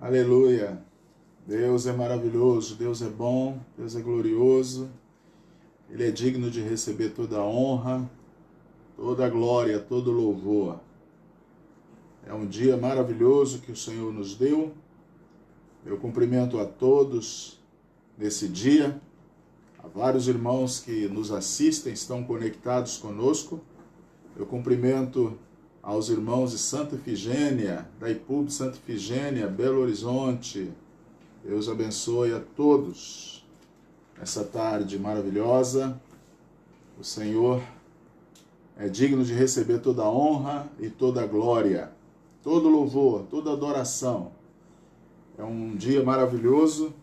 Aleluia. Deus é maravilhoso, Deus é bom, Deus é glorioso. Ele é digno de receber toda a honra, toda a glória, todo o louvor. É um dia maravilhoso que o Senhor nos deu. Eu cumprimento a todos nesse dia. Há vários irmãos que nos assistem, estão conectados conosco. Eu cumprimento aos irmãos de Santa Efigênia, da IPUB Santa Efigênia, Belo Horizonte. Deus abençoe a todos nessa tarde maravilhosa. O Senhor é digno de receber toda a honra e toda a glória, todo louvor, toda adoração. É um dia maravilhoso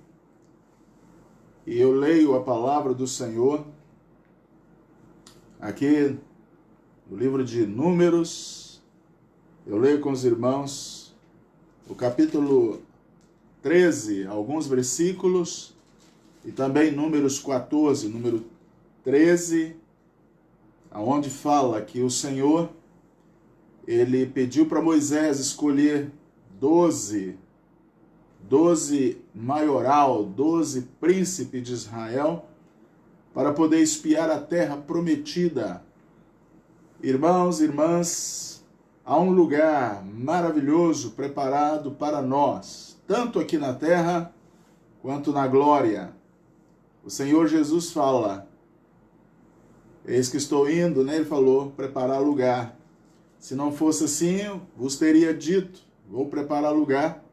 e eu leio a palavra do Senhor aqui no livro de Números. Eu leio com os irmãos o capítulo 13, alguns versículos, e também Números 14, número 13, onde fala que o Senhor, ele pediu para Moisés escolher 12 maioral, 12 príncipes de Israel, para poder espiar a terra prometida. Irmãos e irmãs, há um lugar maravilhoso preparado para nós, tanto aqui na terra quanto na glória. O Senhor Jesus fala, eis que estou indo, né? Ele falou, preparar lugar. Se não fosse assim, eu vos teria dito, vou preparar lugar.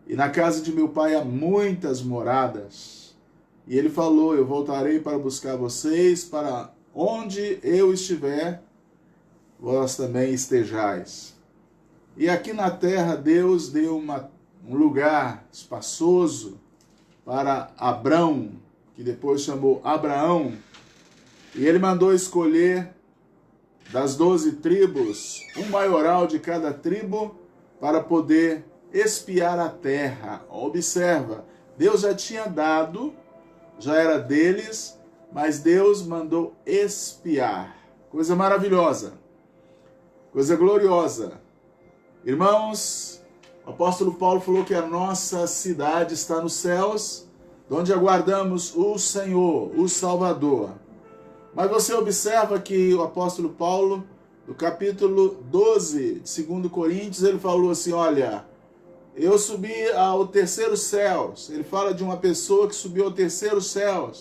E na casa de meu pai há muitas moradas. E ele falou, eu voltarei para buscar vocês, para onde eu estiver, vós também estejais. E aqui na terra, Deus deu um lugar espaçoso para Abrão, que depois chamou Abraão, e ele mandou escolher das 12 tribos, um maioral de cada tribo, para poder espiar a terra. Observa, Deus já tinha dado, já era deles, mas Deus mandou espiar. Coisa maravilhosa, coisa gloriosa. Irmãos, o apóstolo Paulo falou que a nossa cidade está nos céus, onde aguardamos o Senhor, o Salvador. Mas você observa que o apóstolo Paulo, no capítulo 12 de 2 Coríntios, ele falou assim, olha, eu subi ao terceiro céu. Ele fala de uma pessoa que subiu ao terceiro céu.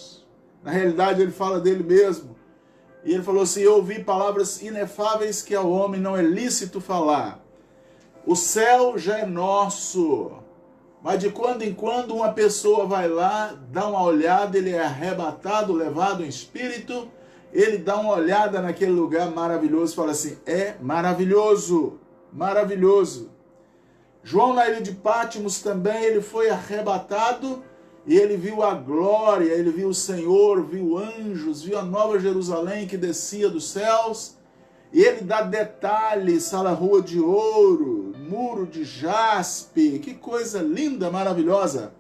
Na realidade, ele fala dele mesmo. E ele falou assim, eu ouvi palavras inefáveis que ao homem não é lícito falar. O céu já é nosso. Mas de quando em quando uma pessoa vai lá, dá uma olhada, ele é arrebatado, levado em espírito, ele dá uma olhada naquele lugar maravilhoso e fala assim, é maravilhoso, maravilhoso. João na ilha de Patmos também, ele foi arrebatado e ele viu a glória, ele viu o Senhor, viu anjos, viu a nova Jerusalém que descia dos céus. E ele dá detalhes, a rua de ouro, muro de jaspe, que coisa linda, maravilhosa.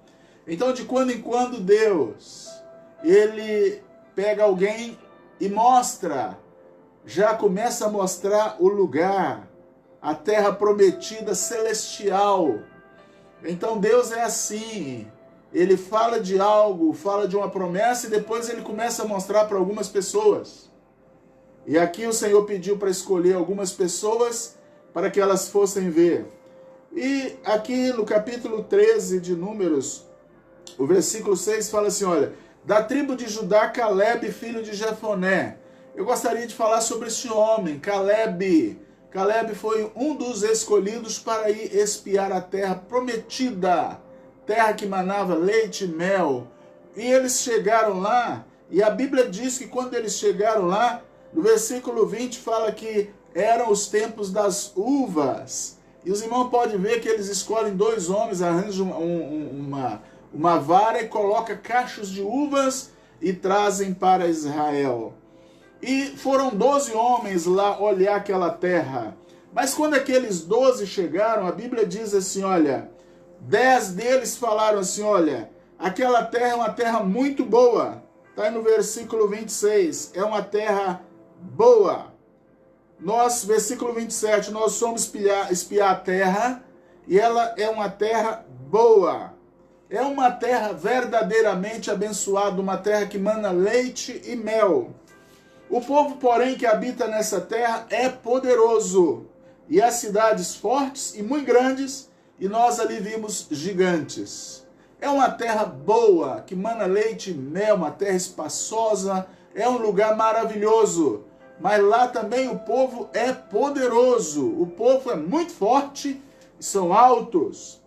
Então, de quando em quando, Deus, ele pega alguém e mostra, já começa a mostrar o lugar, a terra prometida celestial. Então, Deus é assim, ele fala de algo, fala de uma promessa e depois ele começa a mostrar para algumas pessoas. E aqui o Senhor pediu para escolher algumas pessoas para que elas fossem ver. E aqui no capítulo 13 de Números, o versículo 6 fala assim, olha, da tribo de Judá, Caleb, filho de Jefoné. Eu gostaria de falar sobre esse homem, Caleb. Caleb foi um dos escolhidos para ir espiar a terra prometida, terra que manava leite e mel. E eles chegaram lá, e a Bíblia diz que quando eles chegaram lá, no versículo 20 fala que eram os tempos das uvas. E os irmãos podem ver que eles escolhem 2 homens, arranjam uma vara e colocam cachos de uvas e trazem para Israel. E foram 12 homens lá olhar aquela terra. Mas quando aqueles 12 chegaram, a Bíblia diz assim, olha, 10 deles falaram assim, olha, aquela terra é uma terra muito boa. Está aí no versículo 26, é uma terra boa. Nós, versículo 27, nós fomos espiar a terra e ela é uma terra boa. É uma terra verdadeiramente abençoada, uma terra que mana leite e mel. O povo, porém, que habita nessa terra é poderoso, e há cidades fortes e muito grandes, e nós ali vimos gigantes. É uma terra boa, que mana leite e mel, uma terra espaçosa, é um lugar maravilhoso. Mas lá também o povo é poderoso, o povo é muito forte e são altos.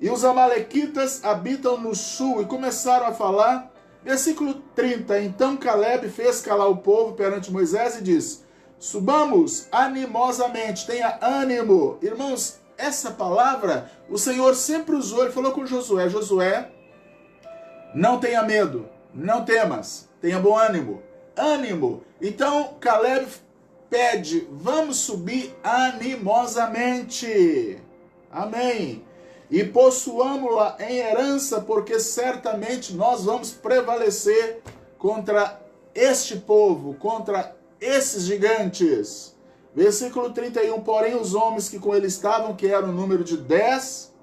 E os amalequitas habitam no sul, e começaram a falar, versículo 30, então Caleb fez calar o povo perante Moisés e disse, subamos animosamente, tenha ânimo. Irmãos, essa palavra o Senhor sempre usou, ele falou com Josué, Josué, não tenha medo, não temas, tenha bom ânimo, ânimo. Então Caleb pede, vamos subir animosamente, amém. E possuamos-la em herança, porque certamente nós vamos prevalecer contra este povo, contra esses gigantes. Versículo 31, porém os homens que com ele estavam, que eram o número de 10,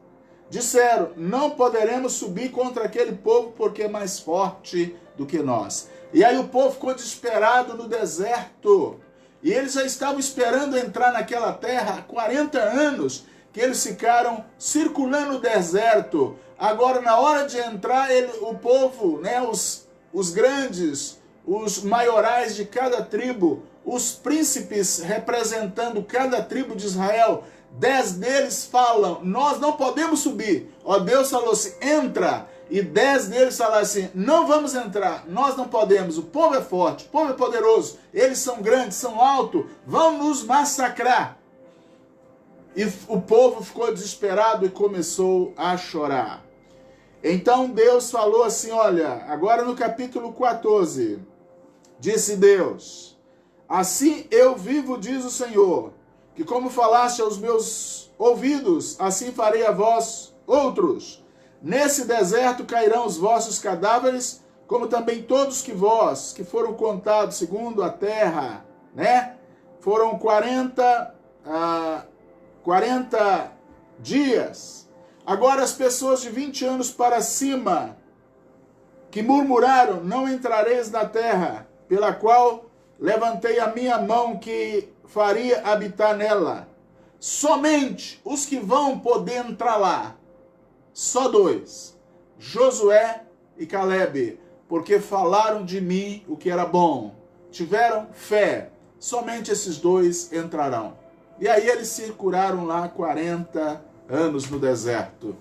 disseram, não poderemos subir contra aquele povo, porque é mais forte do que nós. E aí o povo ficou desesperado no deserto, e eles já estavam esperando entrar naquela terra há 40 anos, que eles ficaram circulando o deserto. Agora, na hora de entrar, o povo, né, os grandes, os maiorais de cada tribo, os príncipes representando cada tribo de Israel, 10 deles falam, nós não podemos subir. Ó, Deus falou assim, entra. E 10 deles falaram assim, não vamos entrar, nós não podemos, o povo é forte, o povo é poderoso, eles são grandes, são altos, vão nos massacrar. E o povo ficou desesperado e começou a chorar. Então Deus falou assim, olha, agora no capítulo 14, disse Deus, assim eu vivo, diz o Senhor, que como falaste aos meus ouvidos, assim farei a vós outros. Nesse deserto cairão os vossos cadáveres, como também todos que foram contados segundo a terra, né? Foram 40 dias. Agora as pessoas de 20 anos para cima, que murmuraram, não entrareis na terra, pela qual levantei a minha mão que faria habitar nela. Somente os que vão poder entrar lá, só 2, Josué e Caleb, porque falaram de mim o que era bom, tiveram fé, somente esses 2 entrarão. E aí eles circularam lá 40 anos no deserto.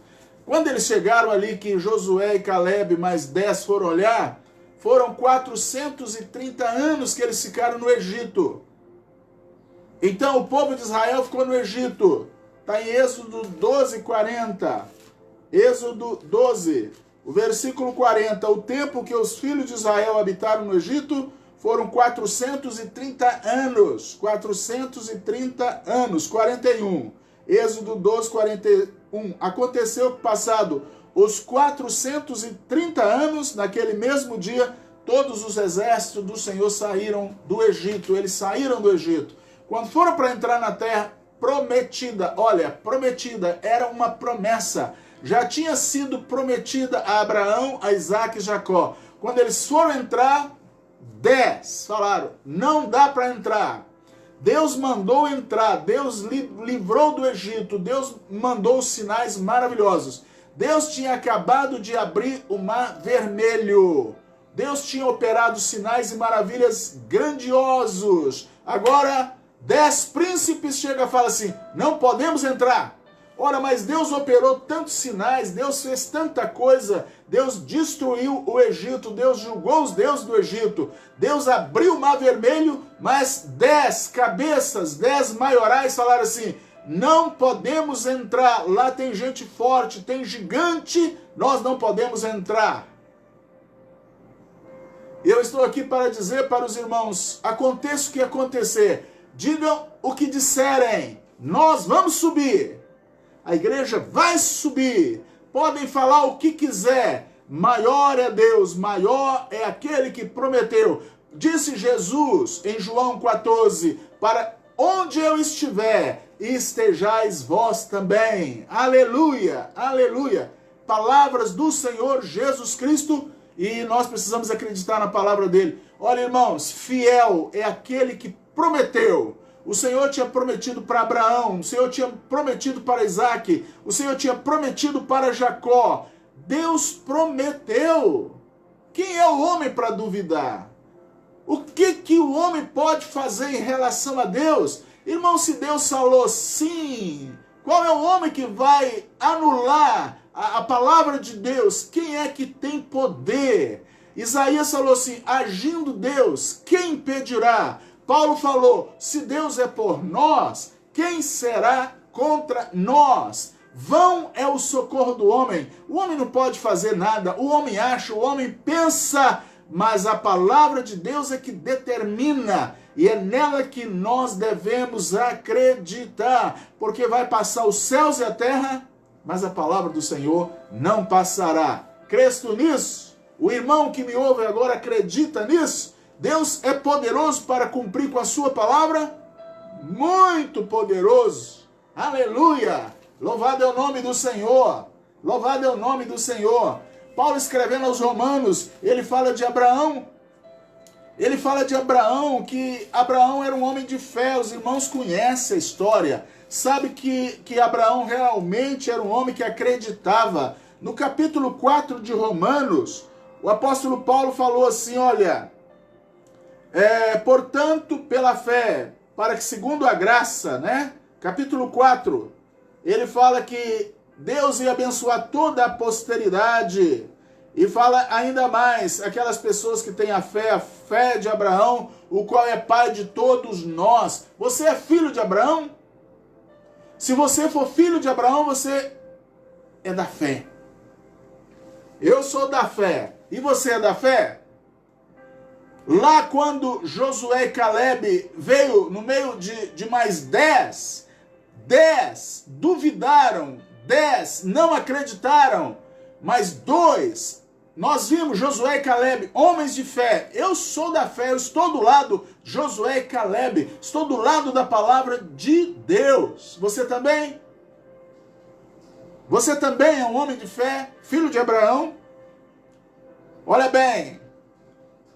Quando eles chegaram ali, que Josué e Caleb mais 10 foram olhar, foram 430 anos que eles ficaram no Egito. Então o povo de Israel ficou no Egito. Está em Êxodo 12, 40. Êxodo 12, o versículo 40. O tempo que os filhos de Israel habitaram no Egito foram 430 anos. 430 anos, 41. Êxodo 12, 41. Aconteceu que passado os 430 anos, naquele mesmo dia, todos os exércitos do Senhor saíram do Egito. Eles saíram do Egito. Quando foram para entrar na terra prometida, olha, prometida, era uma promessa. Já tinha sido prometida a Abraão, a Isaac e Jacó. Quando eles foram entrar, 10 falaram, não dá para entrar. Deus mandou entrar, Deus livrou do Egito, Deus mandou sinais maravilhosos. Deus tinha acabado de abrir o Mar Vermelho. Deus tinha operado sinais e maravilhas grandiosos. Agora, 10 príncipes chegam e falam assim, não podemos entrar. Ora, mas Deus operou tantos sinais, Deus fez tanta coisa, Deus destruiu o Egito, Deus julgou os deuses do Egito, Deus abriu o Mar Vermelho, mas 10 cabeças, 10 maiorais falaram assim, não podemos entrar, lá tem gente forte, tem gigante, nós não podemos entrar. Eu estou aqui para dizer para os irmãos, aconteça o que acontecer, digam o que disserem, nós vamos subir. A igreja vai subir, podem falar o que quiser, maior é Deus, maior é aquele que prometeu. Disse Jesus em João 14, para onde eu estiver, estejais vós também. Aleluia, aleluia. Palavras do Senhor Jesus Cristo, e nós precisamos acreditar na palavra dele. Olha, irmãos, fiel é aquele que prometeu. O Senhor tinha prometido para Abraão, o Senhor tinha prometido para Isaac, o Senhor tinha prometido para Jacó. Deus prometeu. Quem é o homem para duvidar? O que o homem pode fazer em relação a Deus? Irmão, se Deus falou sim, qual é o homem que vai anular a palavra de Deus? Quem é que tem poder? Isaías falou assim, agindo Deus, quem impedirá? Paulo falou, se Deus é por nós, quem será contra nós? Vão é o socorro do homem. O homem não pode fazer nada, o homem acha, o homem pensa, mas a palavra de Deus é que determina, e é nela que nós devemos acreditar, porque vai passar os céus e a terra, mas a palavra do Senhor não passará. Crês tu nisso? O irmão que me ouve agora acredita nisso? Deus é poderoso para cumprir com a sua palavra? Muito poderoso. Aleluia! Louvado é o nome do Senhor. Louvado é o nome do Senhor. Paulo escrevendo aos Romanos, ele fala de Abraão. Ele fala de Abraão, que Abraão era um homem de fé. Os irmãos conhecem a história. Sabe que Abraão realmente era um homem que acreditava. No capítulo 4 de Romanos, o apóstolo Paulo falou assim, olha, portanto, pela fé, para que segundo a graça, né? Capítulo 4, ele fala que Deus ia abençoar toda a posteridade. E fala ainda mais, aquelas pessoas que têm a fé de Abraão, o qual é pai de todos nós. Você é filho de Abraão? Se você for filho de Abraão, você é da fé. Eu sou da fé. E você é da fé? Lá quando Josué e Caleb veio no meio de mais 10 duvidaram, 10 não acreditaram, mas 2, nós vimos Josué e Caleb, homens de fé. Eu sou da fé, eu estou do lado de Josué e Caleb, estou do lado da palavra de Deus. Você também? Você também é um homem de fé, filho de Abraão? Olha bem,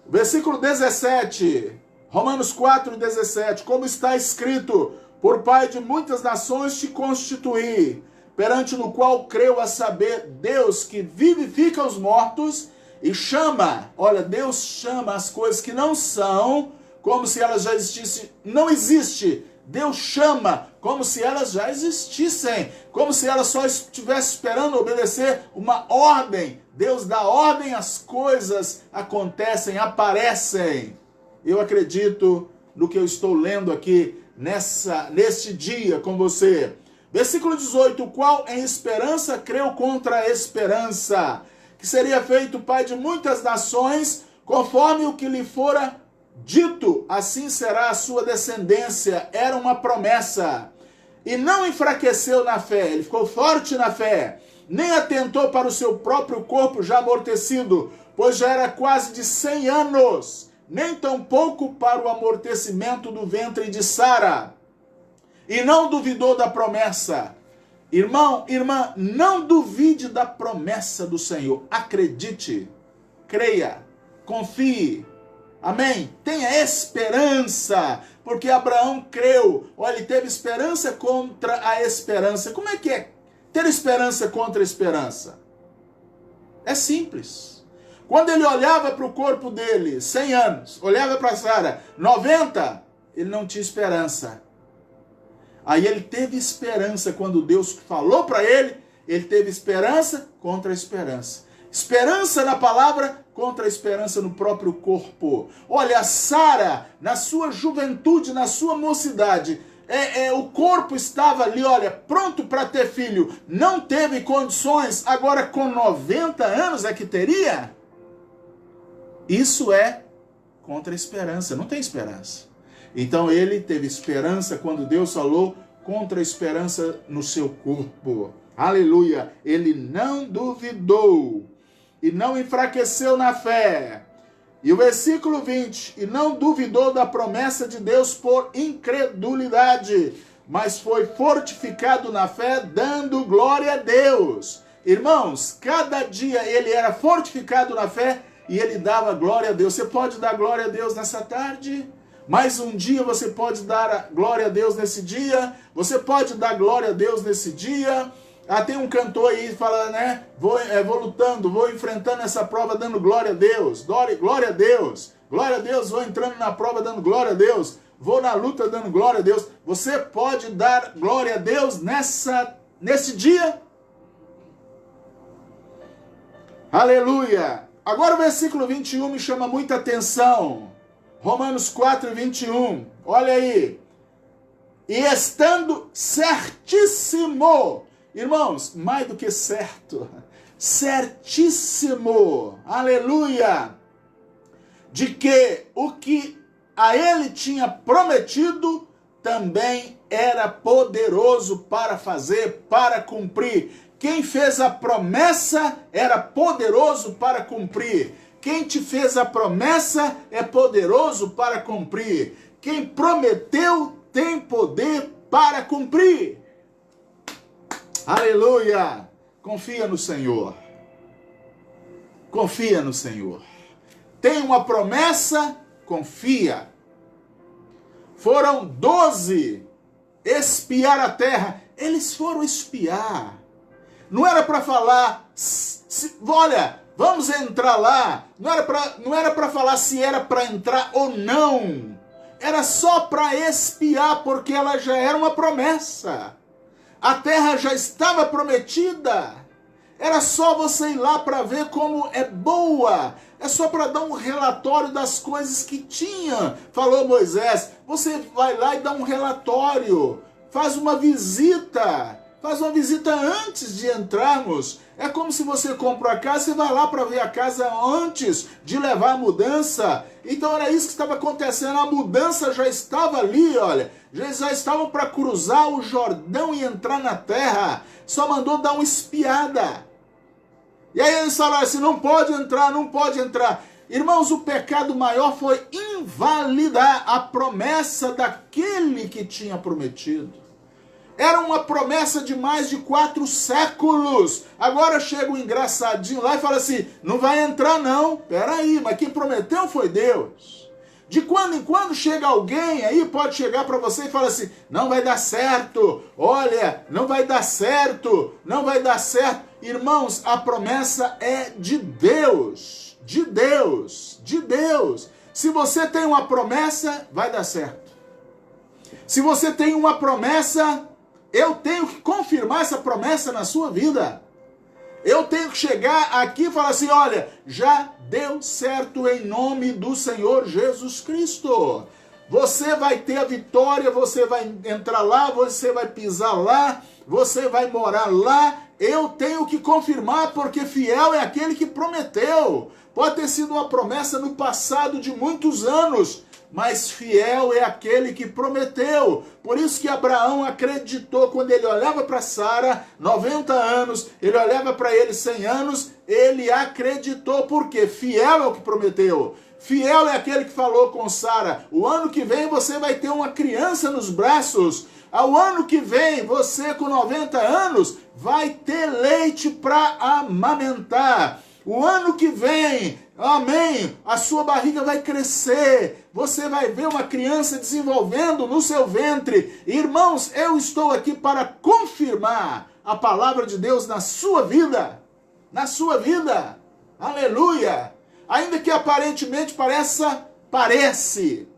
versículo 17, Romanos 4, 17, como está escrito, por pai de muitas nações te constituí, perante no qual creu a saber Deus que vivifica os mortos e chama, olha, Deus chama as coisas que não são, como se elas já existissem, não existe, Deus chama como se elas já existissem, como se elas só estivessem esperando obedecer uma ordem. Deus dá ordem, as coisas acontecem, aparecem. Eu acredito no que eu estou lendo aqui neste dia com você. Versículo 18, o qual em esperança creu contra a esperança, que seria feito pai de muitas nações, conforme o que lhe fora dito, assim será a sua descendência. Era uma promessa. E não enfraqueceu na fé, ele ficou forte na fé, nem atentou para o seu próprio corpo já amortecido, pois já era quase de 100 anos, nem tampouco para o amortecimento do ventre de Sara. E não duvidou da promessa. Irmão, irmã, não duvide da promessa do Senhor. Acredite, creia, confie. Amém? Tenha esperança, porque Abraão creu. Olha, ele teve esperança contra a esperança. Como é que é ter esperança contra a esperança? É simples. Quando ele olhava para o corpo dele, 100 anos, olhava para Sara, 90, ele não tinha esperança. Aí ele teve esperança quando Deus falou para ele teve esperança contra a esperança. Esperança na palavra contra a esperança no próprio corpo. Olha, Sara, na sua juventude, na sua mocidade, o corpo estava ali, olha, pronto para ter filho. Não teve condições, agora com 90 anos é que teria? Isso é contra a esperança, não tem esperança. Então ele teve esperança quando Deus falou contra a esperança no seu corpo. Aleluia! Ele não duvidou e não enfraqueceu na fé. E o versículo 20, e não duvidou da promessa de Deus por incredulidade, mas foi fortificado na fé, dando glória a Deus. Irmãos, cada dia ele era fortificado na fé e ele dava glória a Deus. Você pode dar glória a Deus nessa tarde? Mais um dia você pode dar glória a Deus nesse dia? Você pode dar glória a Deus nesse dia? Tem um cantor aí que fala, né? Vou lutando, vou enfrentando essa prova dando glória a Deus. Glória a Deus. Glória a Deus, vou entrando na prova dando glória a Deus. Vou na luta dando glória a Deus. Você pode dar glória a Deus nesse dia? Aleluia! Agora o versículo 21 me chama muita atenção. Romanos 4, 21. Olha aí. E estando certíssimo. Irmãos, mais do que certo. Certíssimo. Aleluia. De que o que a ele tinha prometido também era poderoso para fazer, para cumprir. Quem fez a promessa era poderoso para cumprir. Quem te fez a promessa é poderoso para cumprir. Quem prometeu tem poder para cumprir. Aleluia! Confia no Senhor. Confia no Senhor. Tem uma promessa, confia. Foram 12 espiar a terra. Eles foram espiar. Não era para falar, olha, vamos entrar lá. Não era para falar se era para entrar ou não. Era só para espiar, porque ela já era uma promessa. A terra já estava prometida. Era só você ir lá para ver como é boa. É só para dar um relatório das coisas que tinha. Falou Moisés, você vai lá e dá um relatório. Faz uma visita. Faz uma visita antes de entrarmos. É como se você compra a casa, você vai lá para ver a casa antes de levar a mudança. Então era isso que estava acontecendo. A mudança já estava ali, olha. Já estavam para cruzar o Jordão e entrar na terra. Só mandou dar uma espiada. E aí eles falaram assim, não pode entrar, não pode entrar. Irmãos, o pecado maior foi invalidar a promessa daquele que tinha prometido. Era uma promessa de mais de 4 séculos. Agora chega o engraçadinho lá e fala assim, não vai entrar não. Peraí, mas quem prometeu foi Deus. De quando em quando chega alguém aí, pode chegar para você e falar assim, não vai dar certo. Olha, não vai dar certo. Não vai dar certo. Irmãos, a promessa é de Deus. De Deus. De Deus. Se você tem uma promessa, vai dar certo. Se você tem uma promessa, eu tenho que confirmar essa promessa na sua vida. Eu tenho que chegar aqui e falar assim, olha, já deu certo em nome do Senhor Jesus Cristo. Você vai ter a vitória, você vai entrar lá, você vai pisar lá, você vai morar lá. Eu tenho que confirmar, porque fiel é aquele que prometeu. Pode ter sido uma promessa no passado de muitos anos, mas fiel é aquele que prometeu. Por isso que Abraão acreditou quando ele olhava para Sara, 90 anos, ele olhava para ele 100 anos, ele acreditou, porque fiel é o que prometeu. Fiel é aquele que falou com Sara, o ano que vem você vai ter uma criança nos braços. Ao ano que vem, você com 90 anos, vai ter leite para amamentar. O ano que vem, amém, a sua barriga vai crescer, você vai ver uma criança desenvolvendo no seu ventre. Irmãos, eu estou aqui para confirmar a palavra de Deus na sua vida, aleluia. Ainda que aparentemente parece,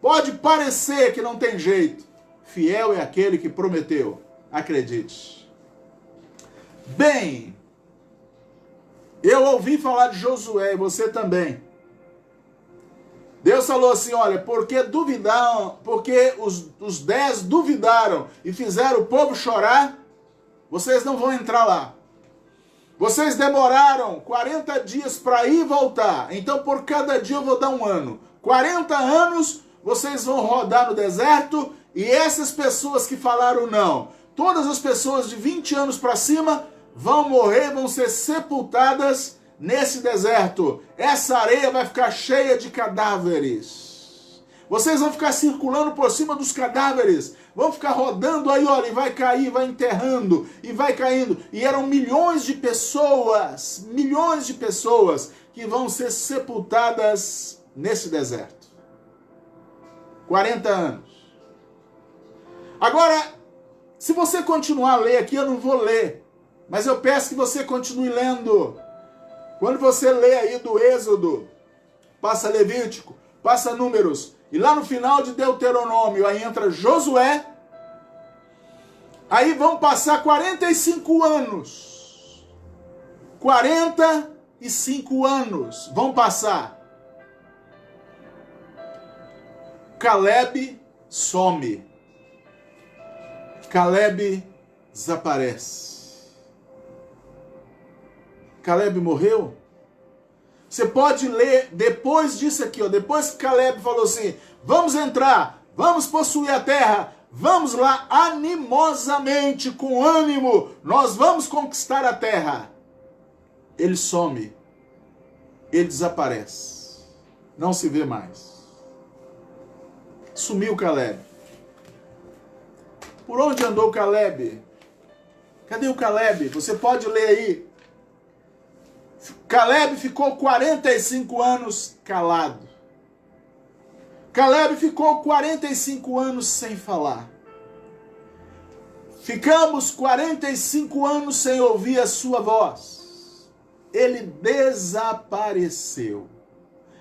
pode parecer que não tem jeito, fiel é aquele que prometeu, acredite. Bem, eu ouvi falar de Josué, e você também. Deus falou assim, olha, porque os 10 duvidaram e fizeram o povo chorar, vocês não vão entrar lá. Vocês demoraram 40 dias para ir e voltar, então por cada dia eu vou dar 1 ano. 40 anos vocês vão rodar no deserto, e essas pessoas que falaram não, todas as pessoas de 20 anos para cima, vão morrer, vão ser sepultadas nesse deserto. Essa areia vai ficar cheia de cadáveres. Vocês vão ficar circulando por cima dos cadáveres, vão ficar rodando aí, olha, e vai cair, vai enterrando, e vai caindo. E eram milhões de pessoas que vão ser sepultadas nesse deserto. 40 anos. Agora, se você continuar a ler aqui, eu não vou ler, mas eu peço que você continue lendo. Quando você lê aí do Êxodo, passa Levítico, passa Números, e lá no final de Deuteronômio, aí entra Josué, aí vão passar 45 anos. 45 anos vão passar. Caleb some. Caleb desaparece. Caleb morreu? Você pode ler depois disso aqui, ó, depois que Caleb falou assim, vamos entrar, vamos possuir a terra, vamos lá animosamente, com ânimo, nós vamos conquistar a terra. Ele some, ele desaparece, não se vê mais. Sumiu Caleb. Por onde andou Caleb? Cadê o Caleb? Você pode ler aí. Caleb ficou 45 anos calado. Caleb ficou 45 anos sem falar. Ficamos 45 anos sem ouvir a sua voz. Ele desapareceu.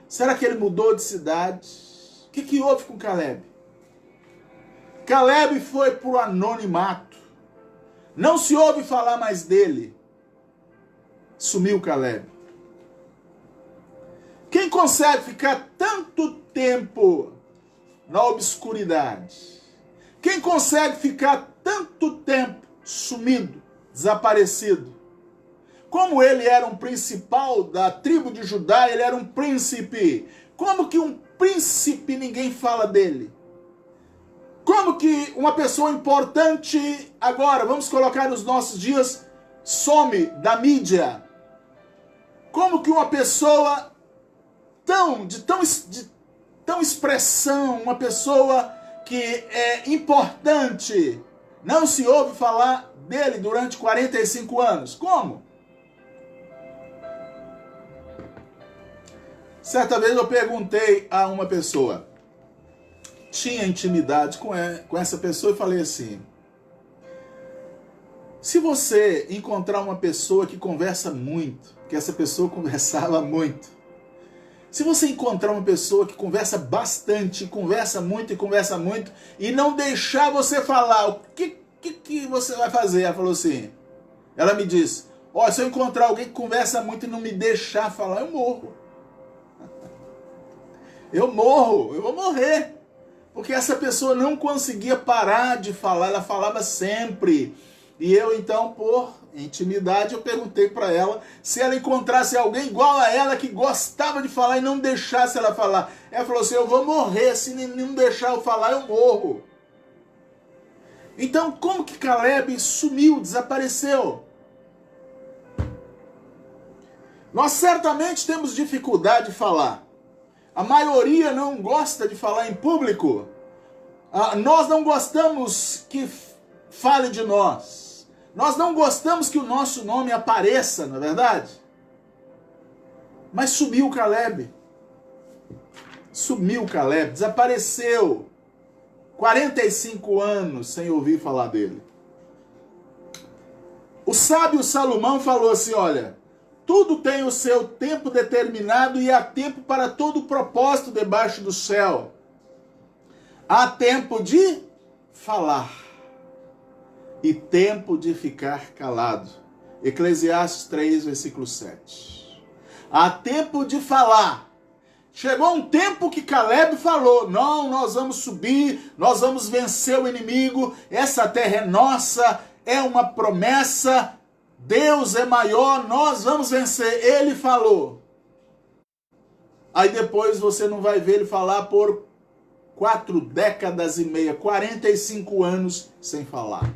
Será que ele mudou de cidade? O que houve com Caleb? Caleb foi para o anonimato. Não se ouve falar mais dele. Sumiu Caleb. Quem consegue ficar tanto tempo na obscuridade? Quem consegue ficar tanto tempo sumido, desaparecido? Como ele era um principal da tribo de Judá, ele era um príncipe. Como que um príncipe ninguém fala dele? Como que uma pessoa importante agora, vamos colocar nos nossos dias, some da mídia? Como que uma pessoa de tão expressão, uma pessoa que é importante, não se ouve falar dele durante 45 anos? Como? Certa vez eu perguntei a uma pessoa, tinha intimidade com essa pessoa e falei assim, se você encontrar uma pessoa que conversa muito, que essa pessoa conversava muito, se você encontrar uma pessoa que conversa bastante, conversa muito e não deixar você falar, o que você vai fazer? Ela falou assim, ela me disse, ó, se eu encontrar alguém que conversa muito e não me deixar falar, eu morro. Eu vou morrer. Porque essa pessoa não conseguia parar de falar, ela falava sempre. E eu então, por intimidade, eu perguntei para ela se ela encontrasse alguém igual a ela que gostava de falar e não deixasse ela falar. Ela falou assim, eu vou morrer, se não deixar eu falar, eu morro. Então, como que Caleb sumiu, desapareceu? Nós certamente temos dificuldade de falar. A maioria não gosta de falar em público. Nós não gostamos que fale de nós. Nós não gostamos que o nosso nome apareça, não é verdade? Mas sumiu Caleb. Sumiu Caleb, desapareceu. 45 anos sem ouvir falar dele. O sábio Salomão falou assim, olha, tudo tem o seu tempo determinado e há tempo para todo propósito debaixo do céu. Há tempo de falar e tempo de ficar calado. Eclesiastes 3, versículo 7. Há tempo de falar. Chegou um tempo que Caleb falou, não, nós vamos subir, nós vamos vencer o inimigo, essa terra é nossa, é uma promessa, Deus é maior, nós vamos vencer. Ele falou. Aí depois você não vai ver ele falar por 4 décadas e meia, 45 anos sem falar.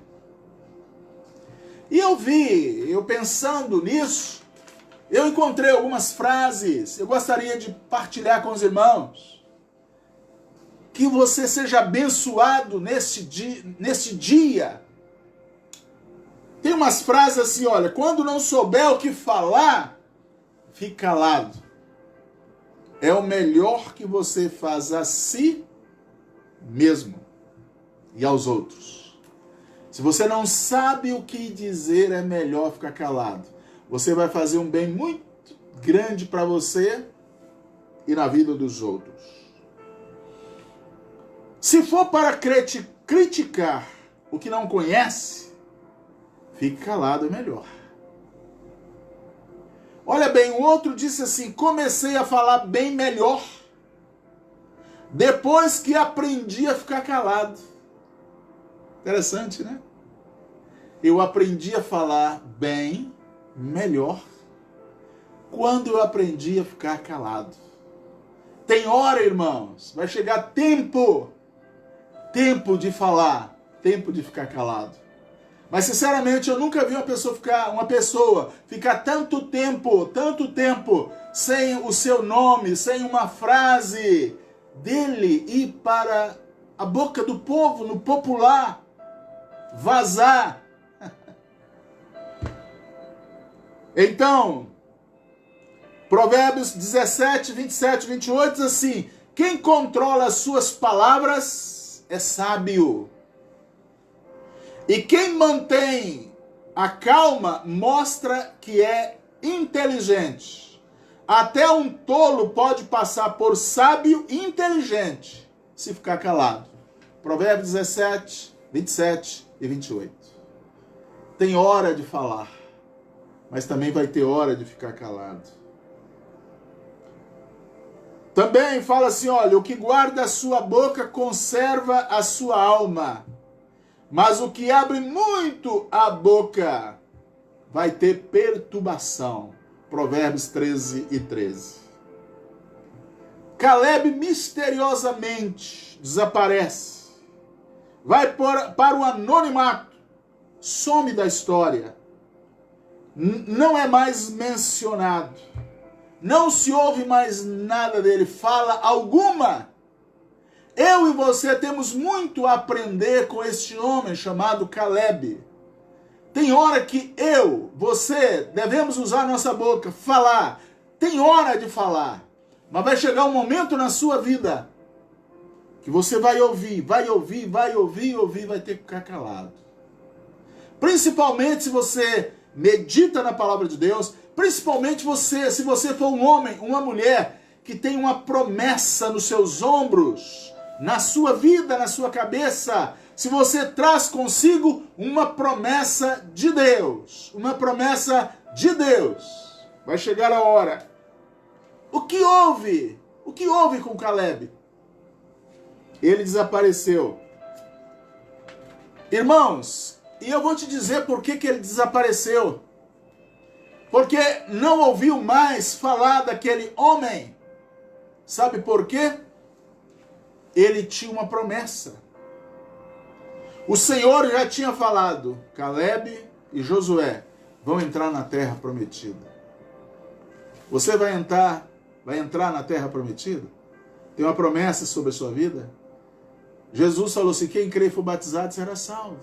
E eu pensando nisso, eu encontrei algumas frases, eu gostaria de partilhar com os irmãos. que você seja abençoado neste dia. Tem umas frases assim, olha, quando não souber o que falar, fique calado. É o melhor que você faz a si mesmo e aos outros. Se você não sabe o que dizer, é melhor ficar calado. Você vai fazer um bem muito grande para você e na vida dos outros. Se for para criticar o que não conhece, fique calado, é melhor. Olha bem, o outro disse assim, comecei a falar bem melhor depois que aprendi a ficar calado. Interessante, né? Eu aprendi a falar bem melhor quando eu aprendi a ficar calado. Tem hora, irmãos, vai chegar tempo de falar, tempo de ficar calado. Mas sinceramente eu nunca vi uma pessoa ficar tanto tempo sem o seu nome, sem uma frase dele ir para a boca do povo, no popular, vazar. Então, Provérbios 17, 27, 28 diz assim, quem controla as suas palavras é sábio. E quem mantém a calma mostra que é inteligente. Até um tolo pode passar por sábio e inteligente se ficar calado. Provérbios 17, 27 e 28. Tem hora de falar, mas também vai ter hora de ficar calado. Também fala assim, olha, o que guarda a sua boca conserva a sua alma. Mas o que abre muito a boca vai ter perturbação. Provérbios 13 e 13. Caleb misteriosamente desaparece. Vai para o anonimato. Some da história. Não é mais mencionado. Não se ouve mais nada dele. Fala alguma. Eu e você temos muito a aprender com este homem chamado Caleb. Tem hora que você, devemos usar nossa boca, falar. Tem hora de falar. Mas vai chegar um momento na sua vida que você vai ouvir, vai ter que ficar calado. Principalmente se você medita na palavra de Deus, principalmente se você for um homem, uma mulher que tem uma promessa nos seus ombros, na sua vida, na sua cabeça, se você traz consigo uma promessa de Deus, vai chegar a hora. O que houve? O que houve com Caleb? Ele desapareceu. Irmãos, e eu vou te dizer por que ele desapareceu. Porque não ouviu mais falar daquele homem. Sabe por quê? Ele tinha uma promessa. O Senhor já tinha falado, Caleb e Josué vão entrar na terra prometida. Você vai entrar na terra prometida? Tem uma promessa sobre a sua vida? Jesus falou assim, quem crê e for batizado será salvo.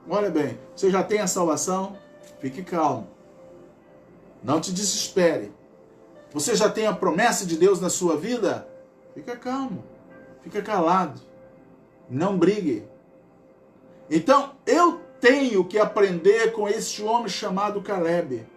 Olha bem, você já tem a salvação? Fique calmo. Não te desespere. Você já tem a promessa de Deus na sua vida? Fica calmo. Fica calado. Não brigue. Então, eu tenho que aprender com este homem chamado Caleb.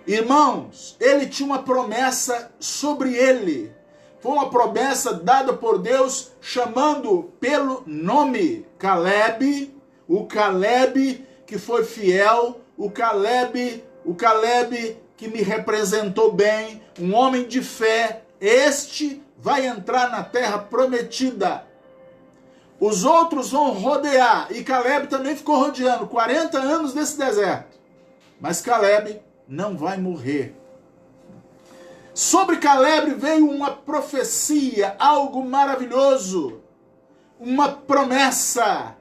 Irmãos, ele tinha uma promessa sobre ele. Foi uma promessa dada por Deus, chamando pelo nome Caleb, o Caleb que foi fiel, o Caleb que me representou bem, um homem de fé. Este vai entrar na terra prometida. Os outros vão rodear, e Caleb também ficou rodeando 40 anos nesse deserto. Mas Caleb não vai morrer. Sobre Caleb veio uma profecia, algo maravilhoso, uma promessa.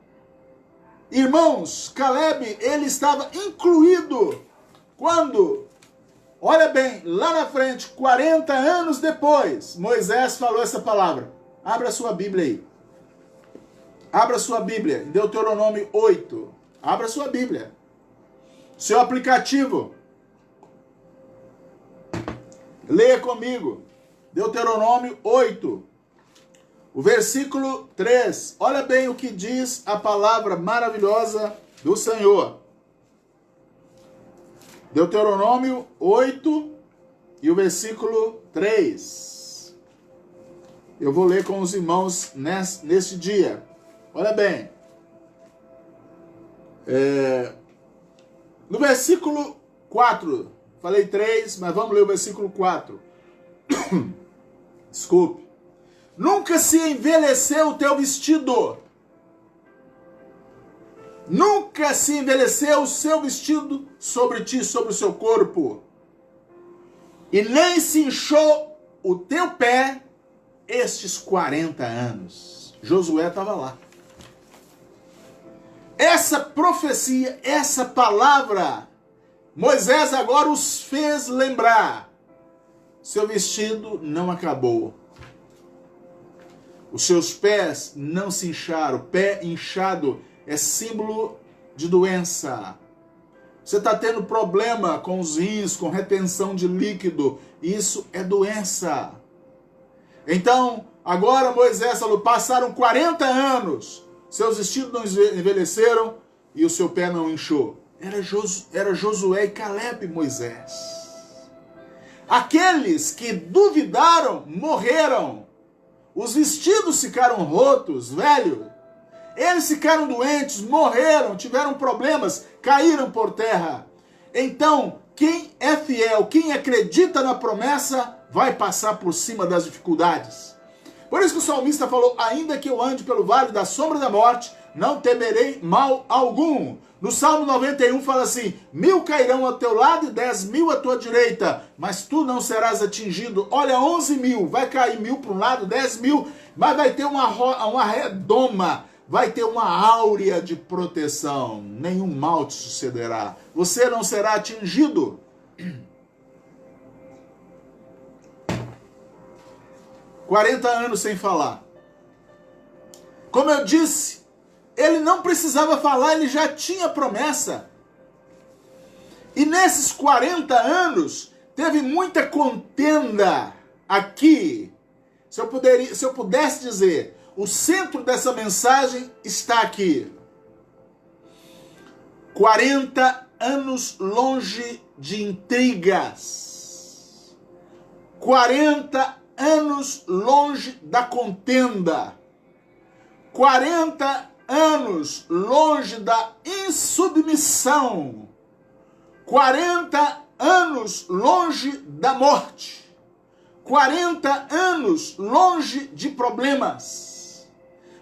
Irmãos, Caleb, ele estava incluído quando, olha bem, lá na frente, 40 anos depois, Moisés falou essa palavra. Abra sua Bíblia aí. Abra sua Bíblia, Deuteronômio 8. Abra sua Bíblia. Seu aplicativo. Leia comigo. Deuteronômio 8. O versículo 3. Olha bem o que diz a palavra maravilhosa do Senhor. Deuteronômio 8 e o versículo 3. Eu vou ler com os irmãos neste dia. Olha bem. No versículo 4, falei 3, mas vamos ler o versículo 4. Desculpe. Nunca se envelheceu o teu vestido. Nunca se envelheceu o seu vestido sobre ti, sobre o seu corpo. E nem se inchou o teu pé estes 40 anos. Josué estava lá. Essa profecia, essa palavra, Moisés agora os fez lembrar. Seu vestido não acabou. Os seus pés não se incharam. Pé inchado é símbolo de doença. Você está tendo problema com os rins, com retenção de líquido. Isso é doença. Então, agora Moisés falou, passaram 40 anos. Seus vestidos não envelheceram e o seu pé não inchou. Era Josué e Calebe, Moisés. Aqueles que duvidaram morreram. Os vestidos ficaram rotos, velhos. Eles ficaram doentes, morreram, tiveram problemas, caíram por terra. Então, quem é fiel, quem acredita na promessa, vai passar por cima das dificuldades. Por isso que o salmista falou, ainda que eu ande pelo vale da sombra da morte, não temerei mal algum. No Salmo 91 fala assim, 1000 cairão ao teu lado e 10.000 à tua direita, mas tu não serás atingido. Olha, 11.000, vai cair 1.000 para um lado, 10.000, mas vai ter uma redoma, vai ter uma áurea de proteção. Nenhum mal te sucederá. Você não será atingido. 40 anos sem falar. Como eu disse, ele não precisava falar, ele já tinha promessa. E nesses 40 anos, teve muita contenda aqui. Se eu pudesse dizer, o centro dessa mensagem está aqui. 40 anos longe de intrigas. 40 anos longe da contenda. 40 anos longe da insubmissão. 40 anos longe da morte. 40 anos longe de problemas.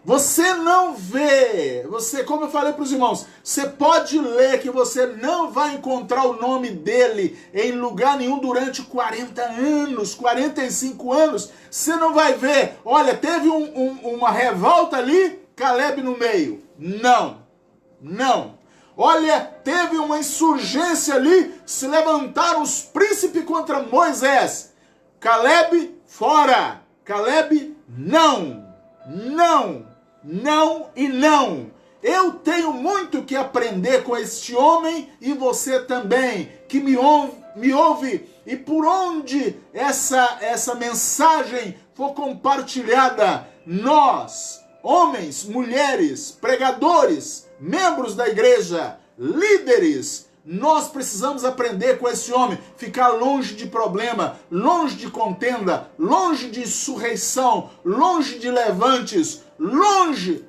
Você não vê, como eu falei para os irmãos, você pode ler que você não vai encontrar o nome dele em lugar nenhum durante 40 anos, 45 anos. Você não vai ver, olha, teve uma revolta ali, Calebe no meio. Não, não. Olha, teve uma insurgência ali, se levantaram os príncipes contra Moisés. Calebe, fora. Calebe, não. Não, não e não. Eu tenho muito que aprender com este homem e você também, que me ouve. E por onde essa mensagem for compartilhada, nós, homens, mulheres, pregadores, membros da igreja, líderes, nós precisamos aprender com esse homem, ficar longe de problema, longe de contenda, longe de insurreição, longe de levantes, longe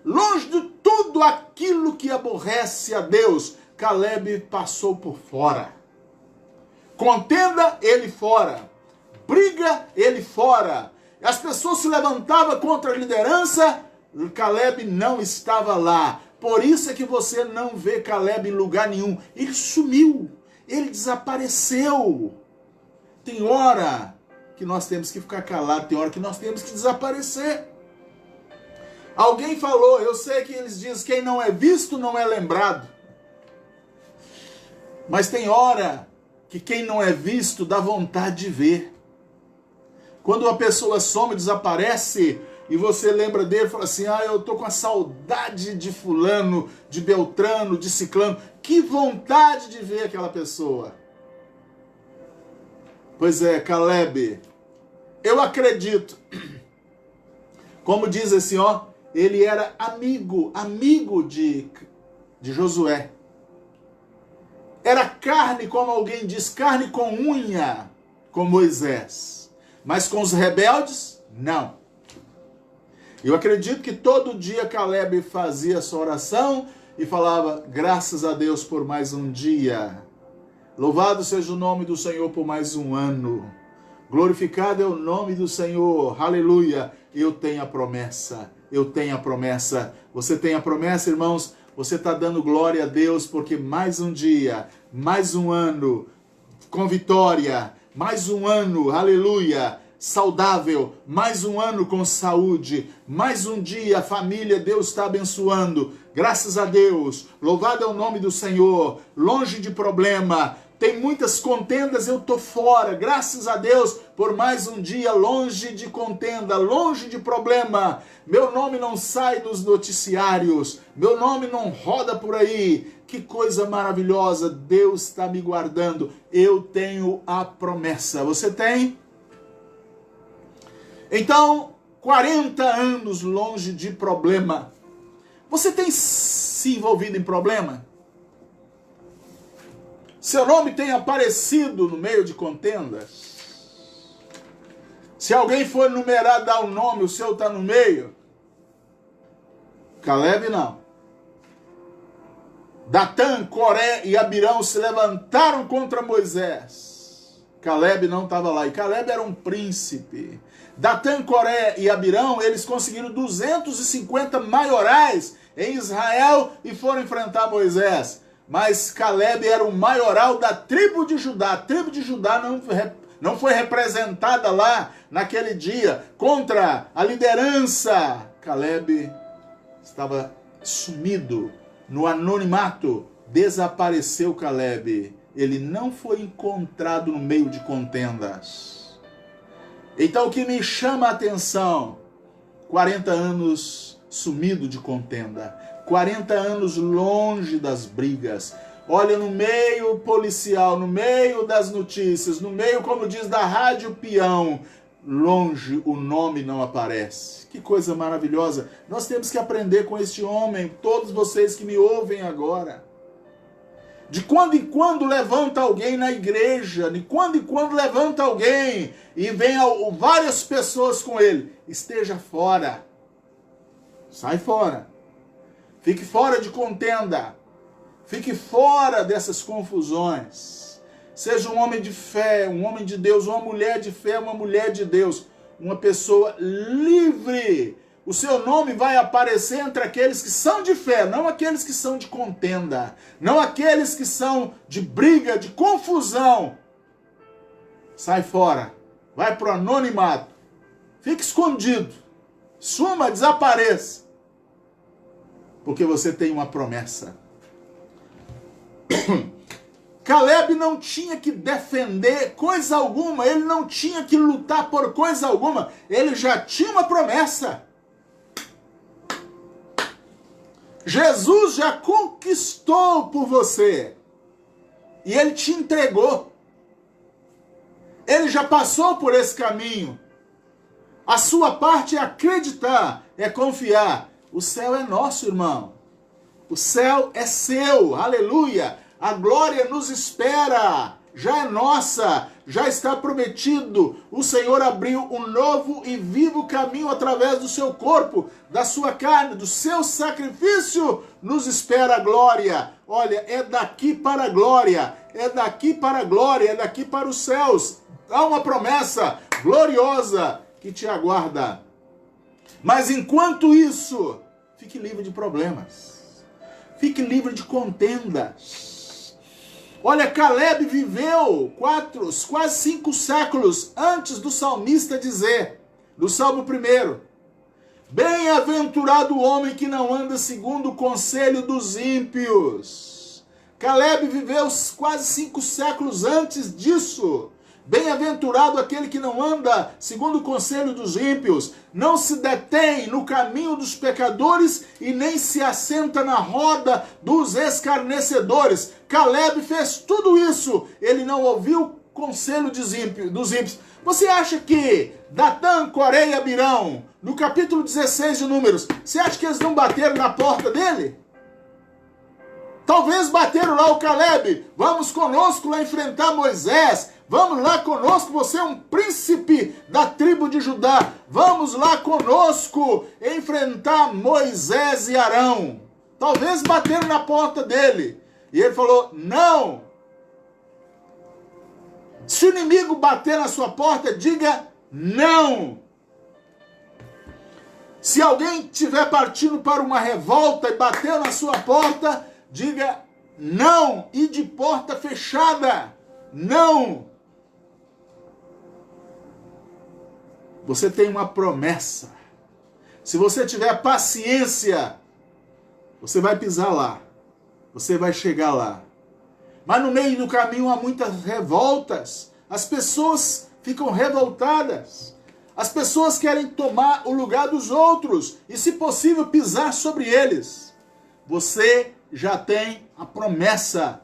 de tudo aquilo que aborrece a Deus. Calebe passou por fora. Contenda, ele fora. Briga, ele fora. As pessoas se levantavam contra a liderança, Calebe não estava lá. Por isso é que você não vê Calebe em lugar nenhum. Ele sumiu. Ele desapareceu. Tem hora que nós temos que ficar calados. Tem hora que nós temos que desaparecer. Alguém falou, eu sei que eles dizem quem não é visto não é lembrado. Mas tem hora que quem não é visto dá vontade de ver. Quando uma pessoa some, desaparece, e você lembra dele e fala assim, eu tô com a saudade de fulano, de Beltrano, de Ciclano. Que vontade de ver aquela pessoa. Pois é, Caleb, eu acredito, como diz assim, ele era amigo de Josué. Era carne, como alguém diz, carne com unha, com Moisés. Mas com os rebeldes, não. Eu acredito que todo dia Caleb fazia essa oração e falava, graças a Deus por mais um dia. Louvado seja o nome do Senhor por mais um ano. Glorificado é o nome do Senhor. Aleluia. Eu tenho a promessa. Eu tenho a promessa. Você tem a promessa, irmãos? Você está dando glória a Deus porque mais um dia, mais um ano com vitória, mais um ano, aleluia, saudável, mais um ano com saúde, mais um dia, a família, Deus está abençoando, graças a Deus, louvado é o nome do Senhor, longe de problema, tem muitas contendas, eu estou fora, graças a Deus, por mais um dia, longe de contenda, longe de problema, meu nome não sai dos noticiários, meu nome não roda por aí, que coisa maravilhosa, Deus está me guardando, eu tenho a promessa, você tem? Então, 40 anos longe de problema, você tem se envolvido em problema? Seu nome tem aparecido no meio de contendas? Se alguém for numerar, dar um nome, o seu está no meio? Caleb não. Datã, Coré e Abirão se levantaram contra Moisés. Caleb não estava lá. E Caleb era um príncipe. Datã, Coré e Abirão, eles conseguiram 250 maiorais em Israel e foram enfrentar Moisés. Mas Caleb era o maioral da tribo de Judá. A tribo de Judá não foi representada lá naquele dia contra a liderança. Caleb estava sumido no anonimato. Desapareceu Caleb. Ele não foi encontrado no meio de contendas. Então o que me chama a atenção, 40 anos sumido de contenda. 40 anos longe das brigas. Olha, no meio policial, no meio das notícias, no meio, como diz, da rádio peão, longe o nome não aparece. Que coisa maravilhosa. Nós temos que aprender com este homem, todos vocês que me ouvem agora. De quando em quando levanta alguém na igreja, de quando em quando levanta alguém e vem várias pessoas com ele. Esteja fora. Sai fora. Fique fora de contenda. Fique fora dessas confusões. Seja um homem de fé, um homem de Deus, uma mulher de fé, uma mulher de Deus. Uma pessoa livre. O seu nome vai aparecer entre aqueles que são de fé, não aqueles que são de contenda. Não aqueles que são de briga, de confusão. Sai fora. Vai para o anonimato. Fique escondido. Suma, desapareça. Porque você tem uma promessa. Caleb não tinha que defender coisa alguma, ele não tinha que lutar por coisa alguma, ele já tinha uma promessa. Jesus já conquistou por você e ele te entregou. Ele já passou por esse caminho. A sua parte é acreditar, é confiar. O céu é nosso, irmão. O céu é seu. Aleluia. A glória nos espera. Já é nossa. Já está prometido. O Senhor abriu um novo e vivo caminho através do seu corpo, da sua carne, do seu sacrifício. Nos espera a glória. Olha, é daqui para a glória. É daqui para a glória. É daqui para os céus. Há uma promessa gloriosa que te aguarda. Mas enquanto isso, fique livre de problemas. Fique livre de contendas. Olha, Caleb viveu quase 5 séculos antes do salmista dizer, do Salmo 1, bem-aventurado o homem que não anda segundo o conselho dos ímpios. Caleb viveu quase 5 séculos antes disso. Bem-aventurado aquele que não anda segundo o conselho dos ímpios, não se detém no caminho dos pecadores e nem se assenta na roda dos escarnecedores. Caleb fez tudo isso, ele não ouviu o conselho dos ímpios. Você acha que Datã, Coré e Abirão, no capítulo 16 de Números, você acha que eles não bateram na porta dele? Talvez bateram lá o Caleb, vamos conosco lá enfrentar Moisés, vamos lá conosco, você é um príncipe da tribo de Judá, vamos lá conosco enfrentar Moisés e Arão. Talvez bateram na porta dele, e ele falou, não. Se o inimigo bater na sua porta, diga não. Se alguém estiver partindo para uma revolta e bater na sua porta, diga não, e de porta fechada, não. Você tem uma promessa. Se você tiver paciência, você vai pisar lá, você vai chegar lá. Mas no meio do caminho há muitas revoltas, as pessoas ficam revoltadas, as pessoas querem tomar o lugar dos outros e, se possível, pisar sobre eles. Você já tem a promessa.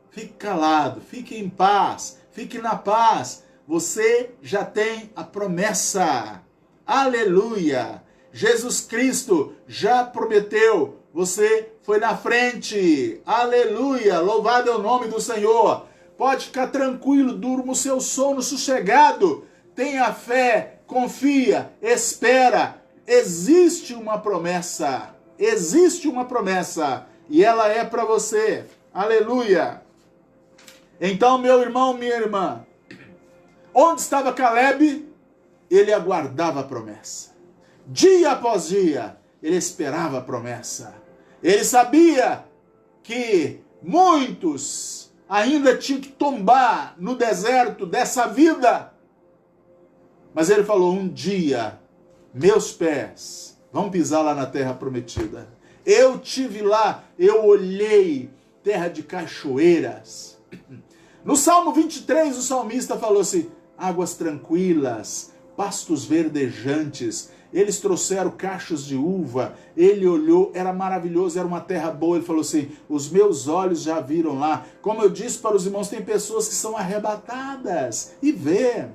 Fique calado, fique em paz, fique na paz. Você já tem a promessa. Aleluia! Jesus Cristo já prometeu. Você foi na frente. Aleluia! Louvado é o nome do Senhor. Pode ficar tranquilo, durma o seu sono sossegado. Tenha fé, confia, espera. Existe uma promessa. Existe uma promessa. E ela é para você. Aleluia! Então, meu irmão, minha irmã, onde estava Caleb? Ele aguardava a promessa. Dia após dia, ele esperava a promessa. Ele sabia que muitos ainda tinham que tombar no deserto dessa vida. Mas ele falou, um dia, meus pés vão pisar lá na terra prometida. Eu tive lá, eu olhei, terra de cachoeiras. No Salmo 23, o salmista falou assim, águas tranquilas, pastos verdejantes. Eles trouxeram cachos de uva, ele olhou, era maravilhoso, era uma terra boa. Ele falou assim, os meus olhos já viram lá. Como eu disse para os irmãos, tem pessoas que são arrebatadas e vê.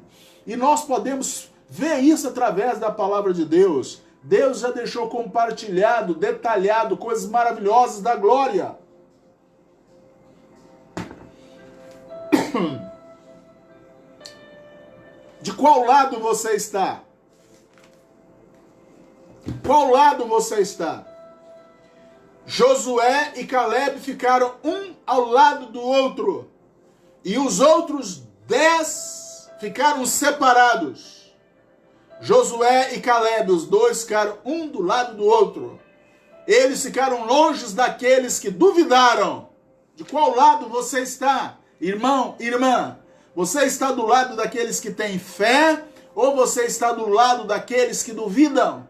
E nós podemos ver isso através da palavra de Deus. Deus já deixou compartilhado, detalhado, coisas maravilhosas da glória. De qual lado você está? Qual lado você está? Josué e Caleb ficaram um ao lado do outro. E os outros 10 ficaram separados. Josué e Caleb, os dois ficaram um do lado do outro. Eles ficaram longe daqueles que duvidaram. De qual lado você está? Irmão, irmã, você está do lado daqueles que têm fé ou você está do lado daqueles que duvidam?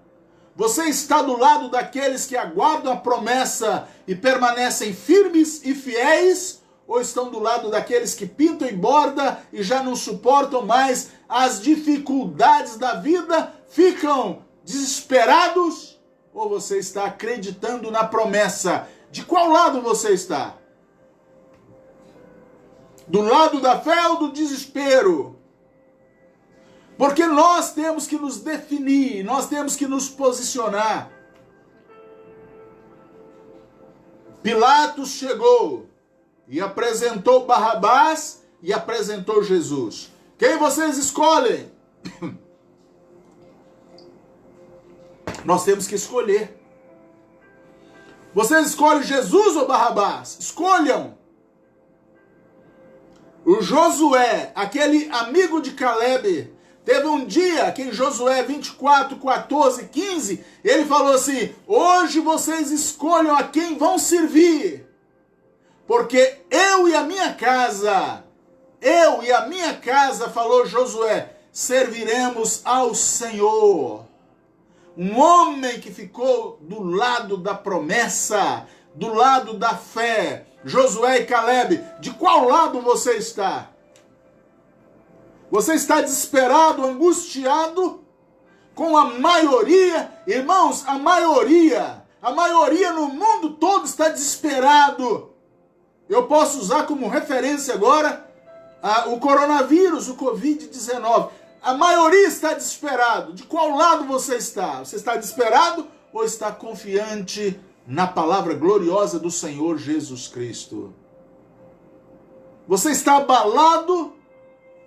Você está do lado daqueles que aguardam a promessa e permanecem firmes e fiéis? Ou estão do lado daqueles que pintam em borda e já não suportam mais as dificuldades da vida, ficam desesperados? Ou você está acreditando na promessa? De qual lado você está? Do lado da fé ou do desespero? Porque nós temos que nos definir, nós temos que nos posicionar. Pilatos chegou e apresentou Barrabás e apresentou Jesus. Quem vocês escolhem? Nós temos que escolher. Vocês escolhem Jesus ou Barrabás? Escolham. O Josué, aquele amigo de Caleb, teve um dia que em Josué 24, 14, 15, ele falou assim, hoje vocês escolham a quem vão servir, porque eu e a minha casa, falou Josué, serviremos ao Senhor. Um homem que ficou do lado da promessa, do lado da fé. Josué e Caleb, de qual lado você está? Você está desesperado, angustiado com a maioria? Irmãos, a maioria no mundo todo está desesperado. Eu posso usar como referência agora o coronavírus, o Covid-19. A maioria está desesperado. De qual lado você está? Você está desesperado ou está confiante na palavra gloriosa do Senhor Jesus Cristo? Você está abalado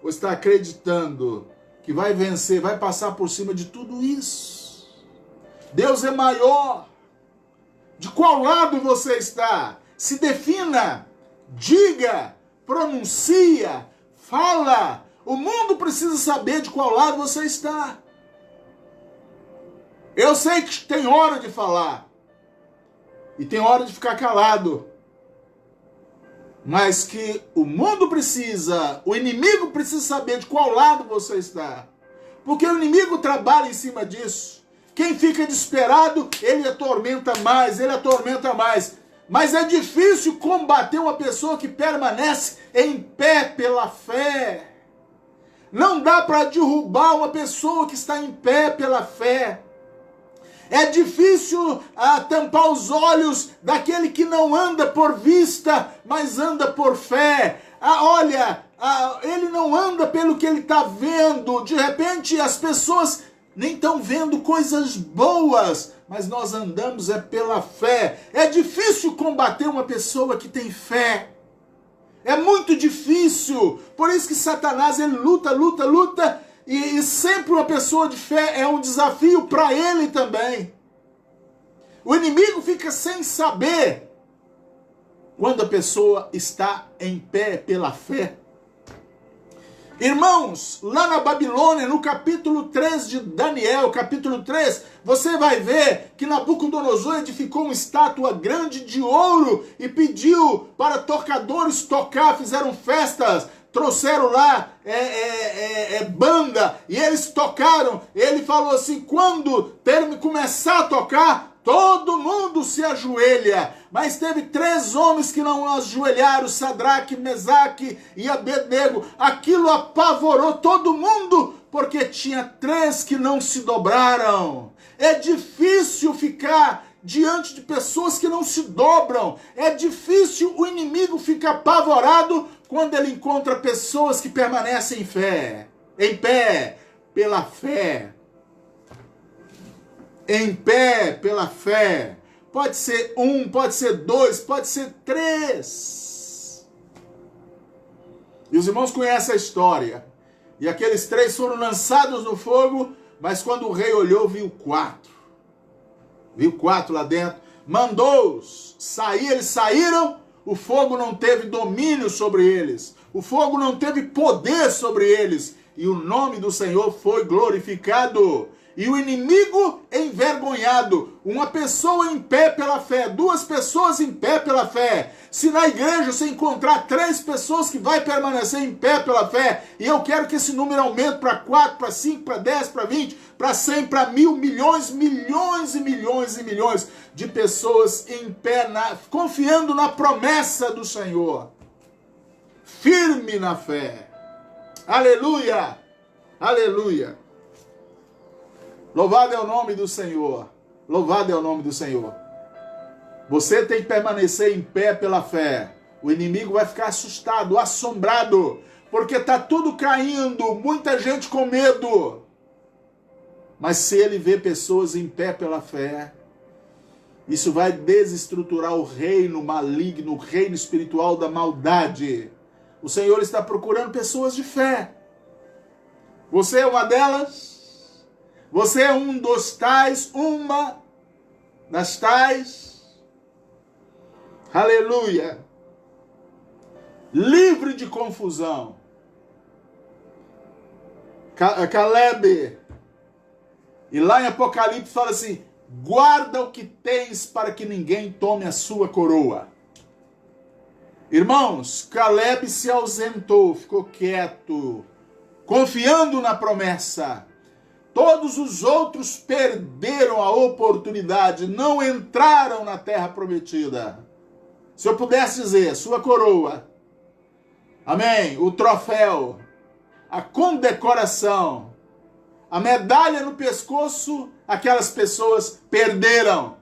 ou está acreditando que vai vencer, vai passar por cima de tudo isso? Deus é maior. De qual lado você está? Se defina, diga, pronuncia, fala. O mundo precisa saber de qual lado você está. Eu sei que tem hora de falar e tem hora de ficar calado. Mas que o mundo precisa, o inimigo precisa saber de qual lado você está. Porque o inimigo trabalha em cima disso. Quem fica desesperado, ele atormenta mais, ele atormenta mais. Mas é difícil combater uma pessoa que permanece em pé pela fé. Não dá para derrubar uma pessoa que está em pé pela fé. É difícil tampar os olhos daquele que não anda por vista, mas anda por fé. Ele não anda pelo que ele está vendo. De repente as pessoas nem estão vendo coisas boas, mas nós andamos pela fé. É difícil combater uma pessoa que tem fé. É muito difícil. Por isso que Satanás ele luta. E sempre uma pessoa de fé é um desafio para ele também. O inimigo fica sem saber quando a pessoa está em pé pela fé. Irmãos, lá na Babilônia, no capítulo 3 de Daniel, capítulo 3, você vai ver que Nabucodonosor edificou uma estátua grande de ouro e pediu para tocadores tocar, fizeram festas, trouxeram lá banda, e eles tocaram. Ele falou assim, quando começar a tocar, todo mundo se ajoelha. Mas teve 3 homens que não ajoelharam, Sadraque, Mesaque e Abednego. Aquilo apavorou todo mundo, porque tinha 3 que não se dobraram. É difícil ficar diante de pessoas que não se dobram. É difícil, o inimigo fica apavorado quando ele encontra pessoas que permanecem em pé pela fé. Em pé pela fé. Pode ser 1, pode ser 2, pode ser 3. E os irmãos conhecem a história. E aqueles 3 foram lançados no fogo, mas quando o rei olhou, viu 4. Viu 4 lá dentro. Mandou-os sair, eles saíram. O fogo não teve domínio sobre eles. O fogo não teve poder sobre eles. E o nome do Senhor foi glorificado. E o inimigo envergonhado. Uma pessoa em pé pela fé. 2 pessoas em pé pela fé. Se na igreja você encontrar 3 pessoas que vai permanecer em pé pela fé, e eu quero que esse número aumente para 4, para 5, para 10, para 20, para 100, para 1000, milhões e milhões de pessoas em pé, confiando na promessa do Senhor. Firme na fé. Aleluia! Aleluia! Louvado é o nome do Senhor. Louvado é o nome do Senhor. Você tem que permanecer em pé pela fé. O inimigo vai ficar assustado, assombrado, porque está tudo caindo, muita gente com medo. Mas se ele vê pessoas em pé pela fé, isso vai desestruturar o reino maligno, o reino espiritual da maldade. O Senhor está procurando pessoas de fé. Você é uma delas? Você é um dos tais, uma das tais? Aleluia! Livre de confusão. Caleb. E lá em Apocalipse fala assim, guarda o que tens para que ninguém tome a sua coroa. Irmãos, Caleb se ausentou, ficou quieto, confiando na promessa. Todos os outros perderam a oportunidade, não entraram na terra prometida. Se eu pudesse dizer, sua coroa, amém, o troféu, a condecoração, a medalha no pescoço, aquelas pessoas perderam.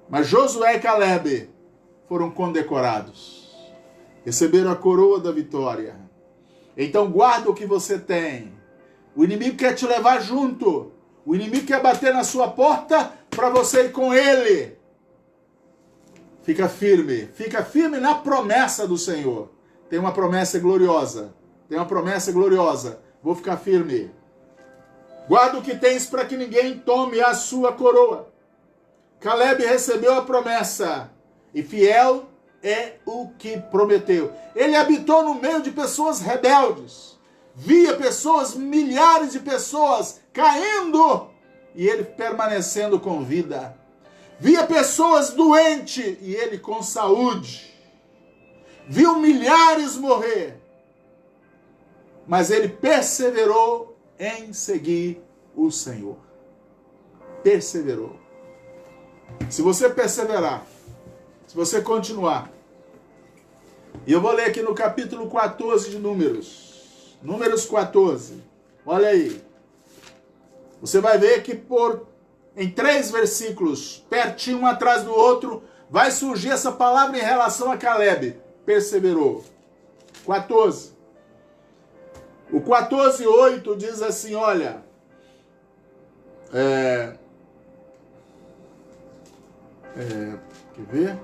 Mas Josué e Caleb foram condecorados, receberam a coroa da vitória. Então guarda o que você tem. O inimigo quer te levar junto. O inimigo quer bater na sua porta para você ir com ele. Fica firme na promessa do Senhor. Tem uma promessa gloriosa. Vou ficar firme. Guarda o que tens para que ninguém tome a sua coroa. Caleb recebeu a promessa e fiel é o que prometeu. Ele habitou no meio de pessoas rebeldes. Via pessoas, milhares de pessoas caindo e ele permanecendo com vida. Via pessoas doentes e ele com saúde. Viu milhares morrer. Mas ele perseverou em seguir o Senhor. Perseverou. Se você perseverar, se você continuar, e eu vou ler aqui no capítulo 14 de Números. Números 14. Olha aí. Você vai ver que em 3 versículos, pertinho um atrás do outro, vai surgir essa palavra em relação a Caleb. Perseverou. 14. O 14:8 diz assim, olha, quer ver?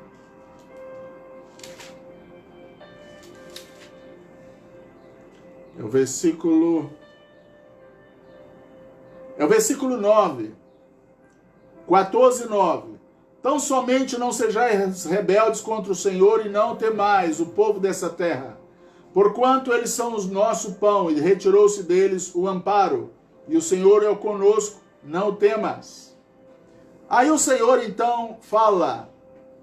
É o versículo 9. 14:9. Tão somente não sejais rebeldes contra o Senhor e não temais o povo dessa terra, porquanto eles são o nosso pão, e retirou-se deles o amparo, e o Senhor é conosco, não temas. Aí o Senhor então fala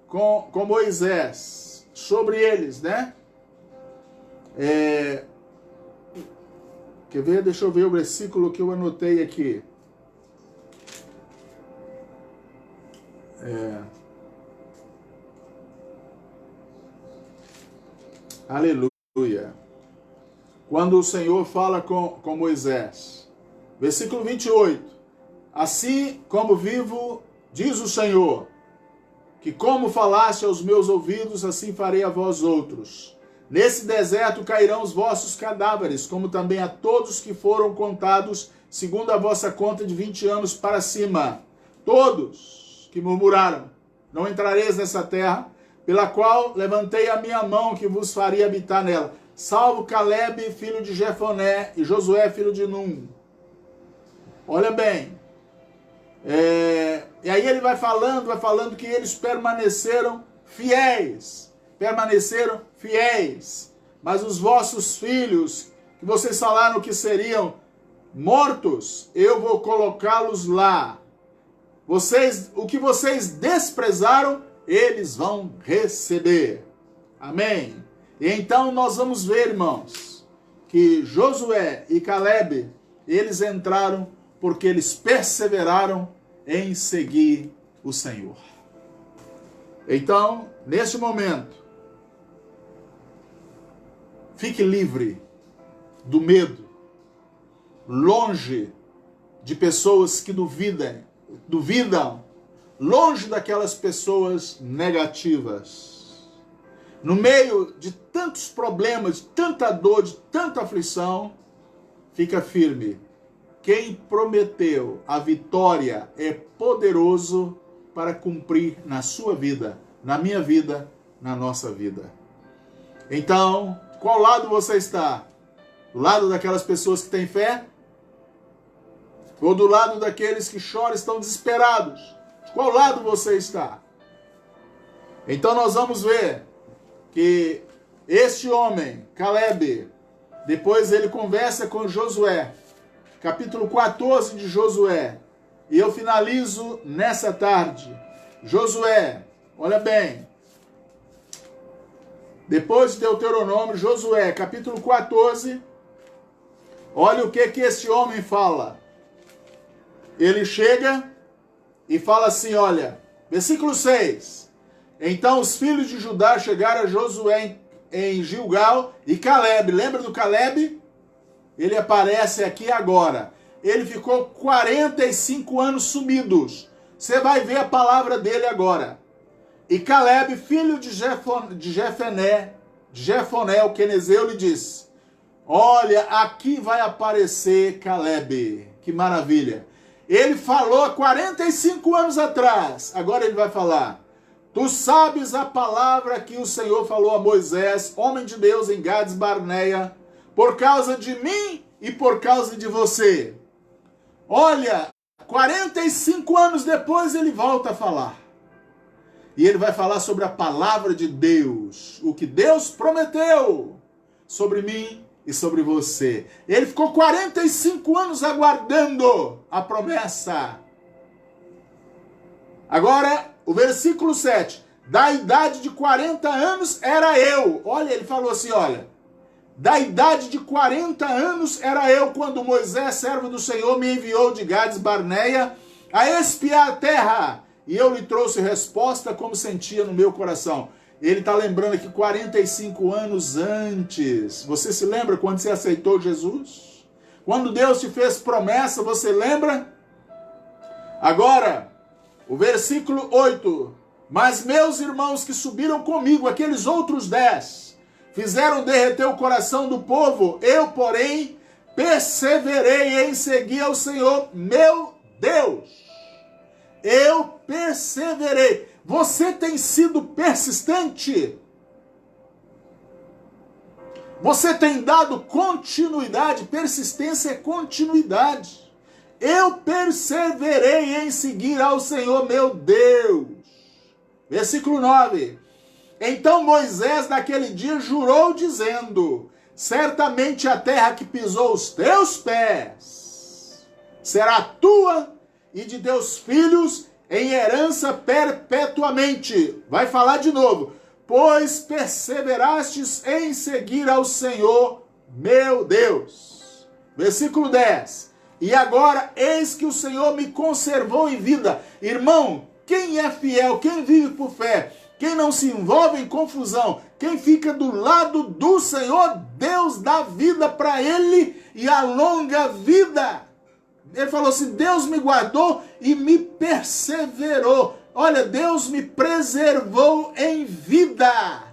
com Moisés sobre eles, né? Quer ver? Deixa eu ver o versículo que eu anotei aqui. Aleluia. Quando o Senhor fala com Moisés. Versículo 28. Assim como vivo, diz o Senhor, que como falaste aos meus ouvidos, assim farei a vós outros. Nesse deserto cairão os vossos cadáveres, como também a todos que foram contados, segundo a vossa conta de 20 anos para cima. Todos que murmuraram, não entrareis nessa terra, pela qual levantei a minha mão, que vos faria habitar nela. Salvo Caleb, filho de Jefoné, e Josué, filho de Num. Olha bem. E aí ele vai falando que eles permaneceram fiéis. Mas os vossos filhos, que vocês falaram que seriam mortos, eu vou colocá-los lá. O que vocês desprezaram, eles vão receber. Amém? E então nós vamos ver, irmãos, que Josué e Caleb, eles entraram porque eles perseveraram em seguir o Senhor. Então, neste momento, fique livre do medo, longe de pessoas que duvidam, longe daquelas pessoas negativas. No meio de tantos problemas, de tanta dor, de tanta aflição, fica firme. Quem prometeu a vitória é poderoso para cumprir na sua vida, na minha vida, na nossa vida. Então, qual lado você está? Do lado daquelas pessoas que têm fé? Ou do lado daqueles que choram, estão desesperados? De qual lado você está? Então nós vamos ver que este homem, Caleb, depois ele conversa com Josué, capítulo 14 de Josué, e eu finalizo nessa tarde. Josué, olha bem, depois de Deuteronômio, Josué, capítulo 14, olha o que esse homem fala. Ele chega e fala assim, olha, versículo 6, então os filhos de Judá chegaram a Josué em Gilgal, e Caleb, lembra do Caleb? ele aparece aqui agora. Ele ficou 45 anos sumidos. Você vai ver a palavra dele agora. E Caleb, filho de Jefoné, o quenezeu, lhe disse: olha, aqui vai aparecer Caleb. Que maravilha. Ele falou há 45 anos atrás. Agora ele vai falar: tu sabes a palavra que o Senhor falou a Moisés, homem de Deus, em Gades Barneia, por causa de mim e por causa de você. Olha, 45 anos depois ele volta a falar. E ele vai falar sobre a palavra de Deus, o que Deus prometeu sobre mim e sobre você. Ele ficou 45 anos aguardando a promessa. Agora, o versículo 7. Da idade de 40 anos era eu. Olha, ele falou assim, olha. Da idade de 40 anos era eu, quando Moisés, servo do Senhor, me enviou de Gades Barneia a espiar a terra. E eu lhe trouxe resposta como sentia no meu coração. Ele está lembrando aqui 45 anos antes. Você se lembra quando você aceitou Jesus? Quando Deus te fez promessa, você lembra? Agora, o versículo 8. Mas meus irmãos que subiram comigo, aqueles outros 10, fizeram derreter o coração do povo. Eu, porém, perseverei em seguir ao Senhor, meu Deus. Eu perseverei. Você tem sido persistente? Você tem dado continuidade? Persistência é continuidade. Eu perseverei em seguir ao Senhor, meu Deus. Versículo 9. Então Moisés naquele dia jurou dizendo: certamente a terra que pisou os teus pés será tua e de teus filhos em herança perpetuamente. Vai falar de novo. Pois perseverastes em seguir ao Senhor, meu Deus. Versículo 10. E agora, eis que o Senhor me conservou em vida. Irmão, quem é fiel, quem vive por fé, quem não se envolve em confusão, quem fica do lado do Senhor, Deus dá vida para ele e a longa vida. Ele falou assim, Deus me guardou e me perseverou. Olha, Deus me preservou em vida.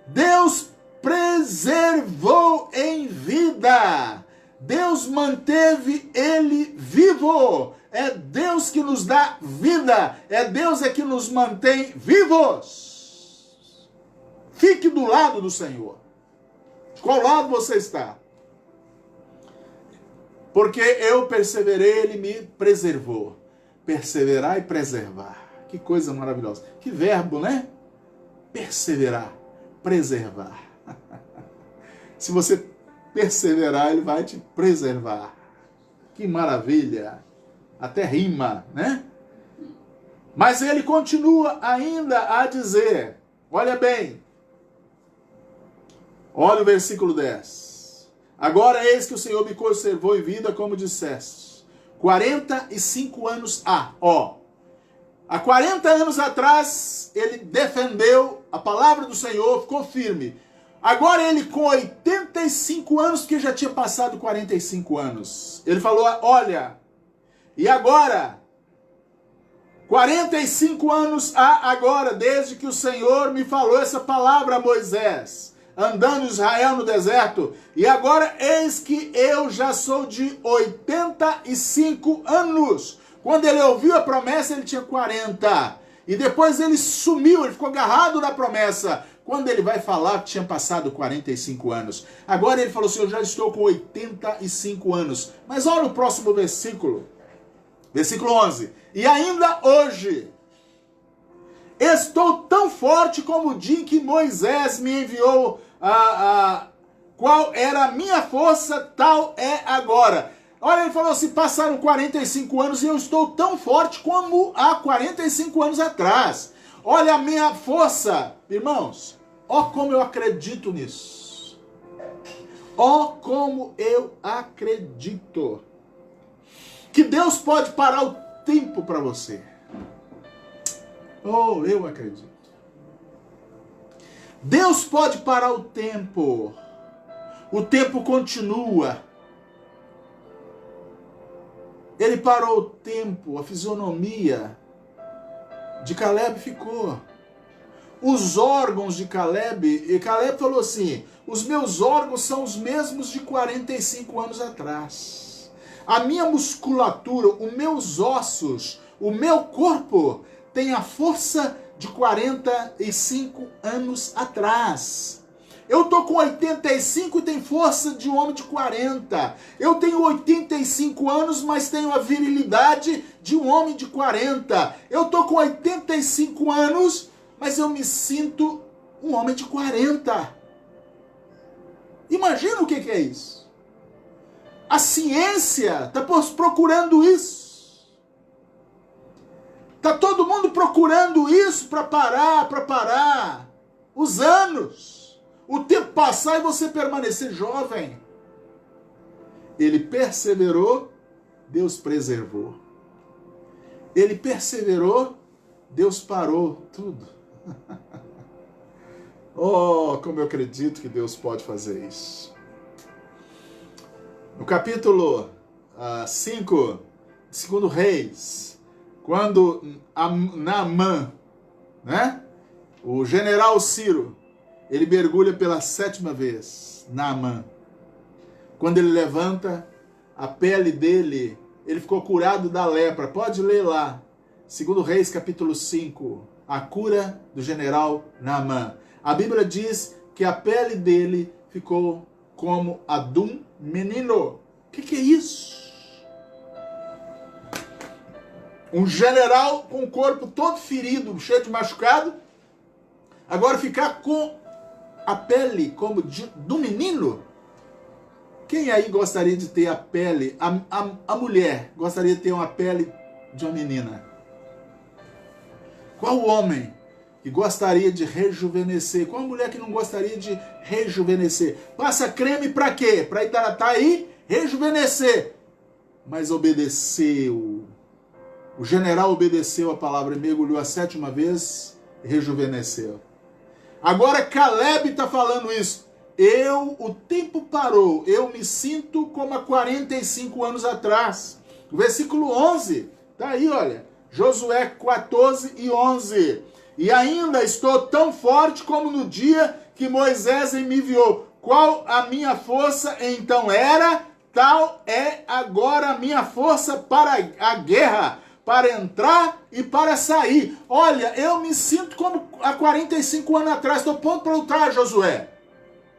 Deus preservou em vida. Deus manteve ele vivo. É Deus que nos dá vida. É Deus que nos mantém vivos. Fique do lado do Senhor. De qual lado você está? Porque eu perseverei, ele me preservou. Perseverar e preservar. Que coisa maravilhosa. Que verbo, né? Perseverar, preservar. Se você perseverar, ele vai te preservar. Que maravilha. Até rima, né? Mas ele continua ainda a dizer, olha bem. Olha o versículo 10. Agora eis que o Senhor me conservou em vida, como disseste. 45 anos há. Há 40 anos atrás, ele defendeu a palavra do Senhor, ficou firme. Agora ele com 85 anos, porque já tinha passado 45 anos. Ele falou, olha, e agora, 45 anos há agora, desde que o Senhor me falou essa palavra a Moisés, andando em Israel no deserto, e agora eis que eu já sou de 85 anos. Quando ele ouviu a promessa, ele tinha 40. E depois ele sumiu, ele ficou agarrado na promessa. Quando ele vai falar que tinha passado 45 anos. Agora ele falou assim, eu já estou com 85 anos. Mas olha o próximo versículo. Versículo 11. E ainda hoje, estou tão forte como o dia em que Moisés me enviou qual era a minha força, tal é agora. Olha, ele falou assim, passaram 45 anos e eu estou tão forte como há 45 anos atrás. Olha a minha força. Irmãos, ó como eu acredito nisso. Ó como eu acredito. Que Deus pode parar o tempo para você. Oh, eu acredito. Deus pode parar o tempo. O tempo continua. Ele parou o tempo, a fisionomia de Caleb ficou. Os órgãos de Caleb, e Caleb falou assim, os meus órgãos são os mesmos de 45 anos atrás. A minha musculatura, os meus ossos, o meu corpo tem a força de 45 anos atrás. Eu tô com 85 e tenho força de um homem de 40. Eu tenho 85 anos, mas tenho a virilidade de um homem de 40. Eu tô com 85 anos, mas eu me sinto um homem de 40. Imagina o que é isso. A ciência está procurando isso. Está todo mundo procurando isso para parar os anos. O tempo passar e você permanecer jovem. Ele perseverou, Deus preservou. Ele perseverou, Deus parou tudo. Oh, como eu acredito que Deus pode fazer isso. No capítulo 5, segundo Reis, quando Naamã, né, o general Ciro, ele mergulha pela 7ª vez, Naamã. Quando ele levanta, a pele dele, ele ficou curado da lepra. Pode ler lá, segundo Reis, capítulo 5, a cura do general Naamã. A Bíblia diz que a pele dele ficou como a de um menino. O que é isso? Um general com o corpo todo ferido, cheio de machucado, agora ficar com a pele como do menino? Quem aí gostaria de ter a pele, a mulher gostaria de ter uma pele de uma menina? Qual homem que gostaria de rejuvenescer? Qual mulher que não gostaria de rejuvenescer? Passa creme para quê? Para hidratar aí, rejuvenescer. Mas obedeceu. O general obedeceu a palavra e mergulhou a 7ª vez e rejuvenesceu. Agora Caleb está falando isso. O tempo parou. Eu me sinto como há 45 anos atrás. O versículo 11. Está aí, olha. Josué 14 e 11. E ainda estou tão forte como no dia que Moisés me enviou. Qual a minha força então era, tal é agora a minha força para a guerra, para entrar e para sair. Olha, eu me sinto como há 45 anos atrás. Estou pronto para lutar, Josué.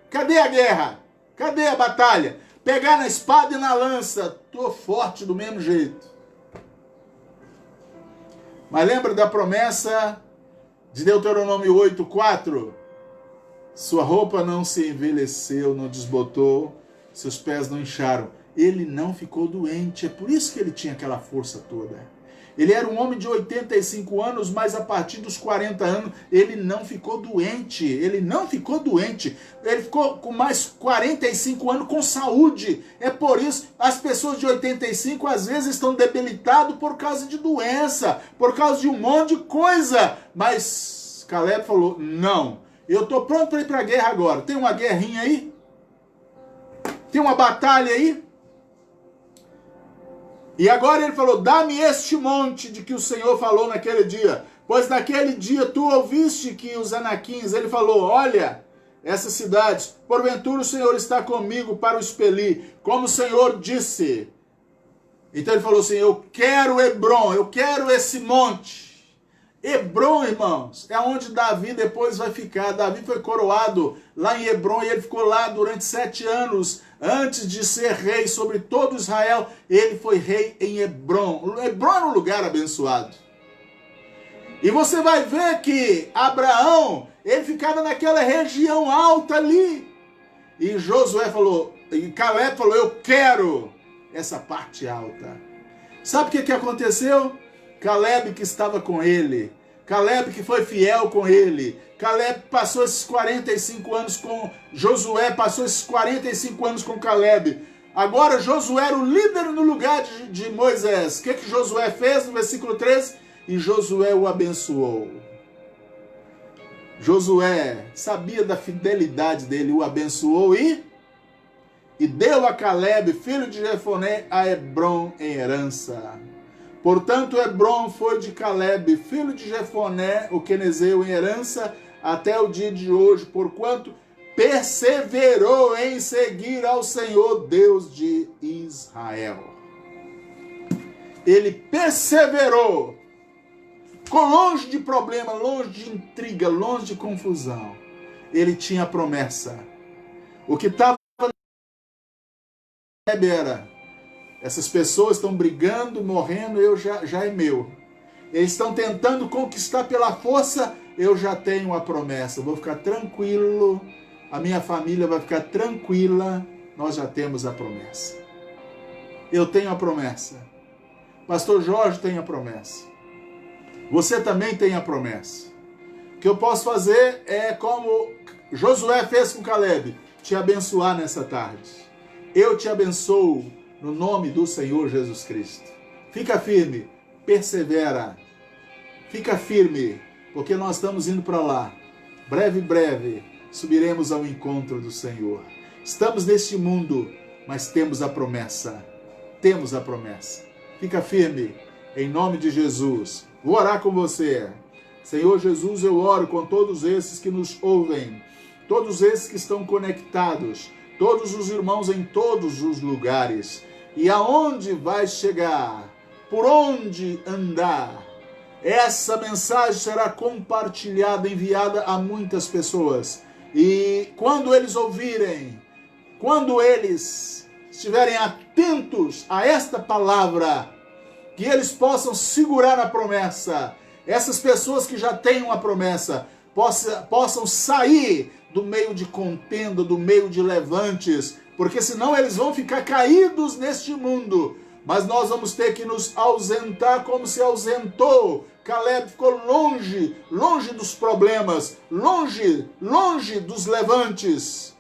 Cadê a guerra? Cadê a batalha? Pegar na espada e na lança. Estou forte do mesmo jeito. Mas lembra da promessa de Deuteronômio 8:4? Sua roupa não se envelheceu, não desbotou, seus pés não incharam. Ele não ficou doente, é por isso que ele tinha aquela força toda. Ele era um homem de 85 anos, mas a partir dos 40 anos ele não ficou doente. Ele não ficou doente. Ele ficou com mais 45 anos com saúde. É por isso as pessoas de 85 às vezes estão debilitadas por causa de doença, por causa de um monte de coisa. Mas Caleb falou, não, eu estou pronto para ir para a guerra agora. Tem uma guerrinha aí? Tem uma batalha aí? E agora ele falou, dá-me este monte de que o Senhor falou naquele dia. Pois naquele dia tu ouviste que os anaquins, ele falou, olha, essas cidades, porventura o Senhor está comigo para o expelir, como o Senhor disse. Então ele falou assim, eu quero Hebron, eu quero esse monte. Hebron, irmãos, é onde Davi depois vai ficar. Davi foi coroado lá em Hebron e ele ficou lá durante 7 anos. Antes de ser rei sobre todo Israel, ele foi rei em Hebron. Hebron era um lugar abençoado. E você vai ver que Abraão, ele ficava naquela região alta ali. E Josué falou, e Caleb falou, eu quero essa parte alta. Sabe o que aconteceu? Caleb que estava com ele, Caleb que foi fiel com ele, Caleb passou esses 45 anos com Josué, passou esses 45 anos com Caleb. Agora Josué era o líder no lugar de Moisés. O que Josué fez no versículo 13? E Josué o abençoou. Josué sabia da fidelidade dele, o abençoou e e deu a Calebe, filho de Jefoné, a Hebrom em herança. Portanto, Hebrom foi de Calebe, filho de Jefoné, o quenezeu, em herança até o dia de hoje, porquanto perseverou em seguir ao Senhor, Deus de Israel. Ele perseverou, ficou longe de problema, longe de intriga, longe de confusão. Ele tinha a promessa. O que estava era: essas pessoas estão brigando, morrendo, já é meu. Eles estão tentando conquistar pela força, eu já tenho a promessa. Eu vou ficar tranquilo, a minha família vai ficar tranquila, nós já temos a promessa. Eu tenho a promessa. Pastor Jorge tem a promessa. Você também tem a promessa. O que eu posso fazer é como Josué fez com Calebe, te abençoar nessa tarde. Eu te abençoo no nome do Senhor Jesus Cristo. Fica firme, persevera. Fica firme, porque nós estamos indo para lá. Breve, subiremos ao encontro do Senhor. Estamos neste mundo, mas temos a promessa. Temos a promessa. Fica firme, em nome de Jesus. Vou orar com você. Senhor Jesus, eu oro com todos esses que nos ouvem, todos esses que estão conectados, todos os irmãos em todos os lugares. E aonde vai chegar, por onde andar, essa mensagem será compartilhada, enviada a muitas pessoas. E quando eles ouvirem, quando eles estiverem atentos a esta palavra, que eles possam segurar a promessa. Essas pessoas que já têm uma promessa possam sair do meio de contenda, do meio de levantes, porque senão eles vão ficar caídos neste mundo. Mas nós vamos ter que nos ausentar como se ausentou. Calebe ficou longe dos problemas, longe dos levantes.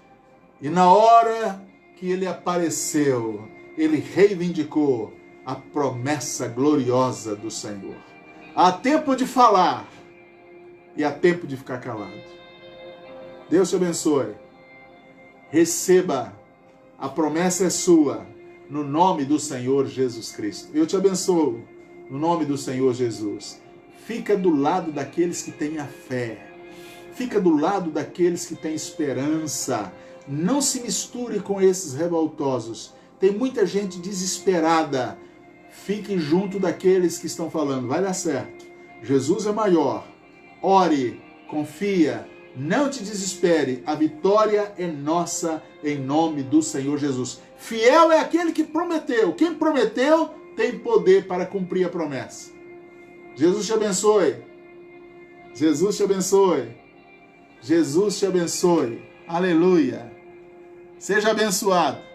E na hora que ele apareceu, ele reivindicou a promessa gloriosa do Senhor. Há tempo de falar e há tempo de ficar calado. Deus te abençoe. Receba, a promessa é sua, no nome do Senhor Jesus Cristo. Eu te abençoo, no nome do Senhor Jesus. Fica do lado daqueles que têm a fé. Fica do lado daqueles que têm esperança. Não se misture com esses revoltosos. Tem muita gente desesperada. Fique junto daqueles que estão falando, vai dar certo. Jesus é maior. Ore, confia, não te desespere. A vitória é nossa em nome do Senhor Jesus. Fiel é aquele que prometeu. Quem prometeu tem poder para cumprir a promessa. Jesus te abençoe. Jesus te abençoe. Jesus te abençoe. Aleluia. Seja abençoado.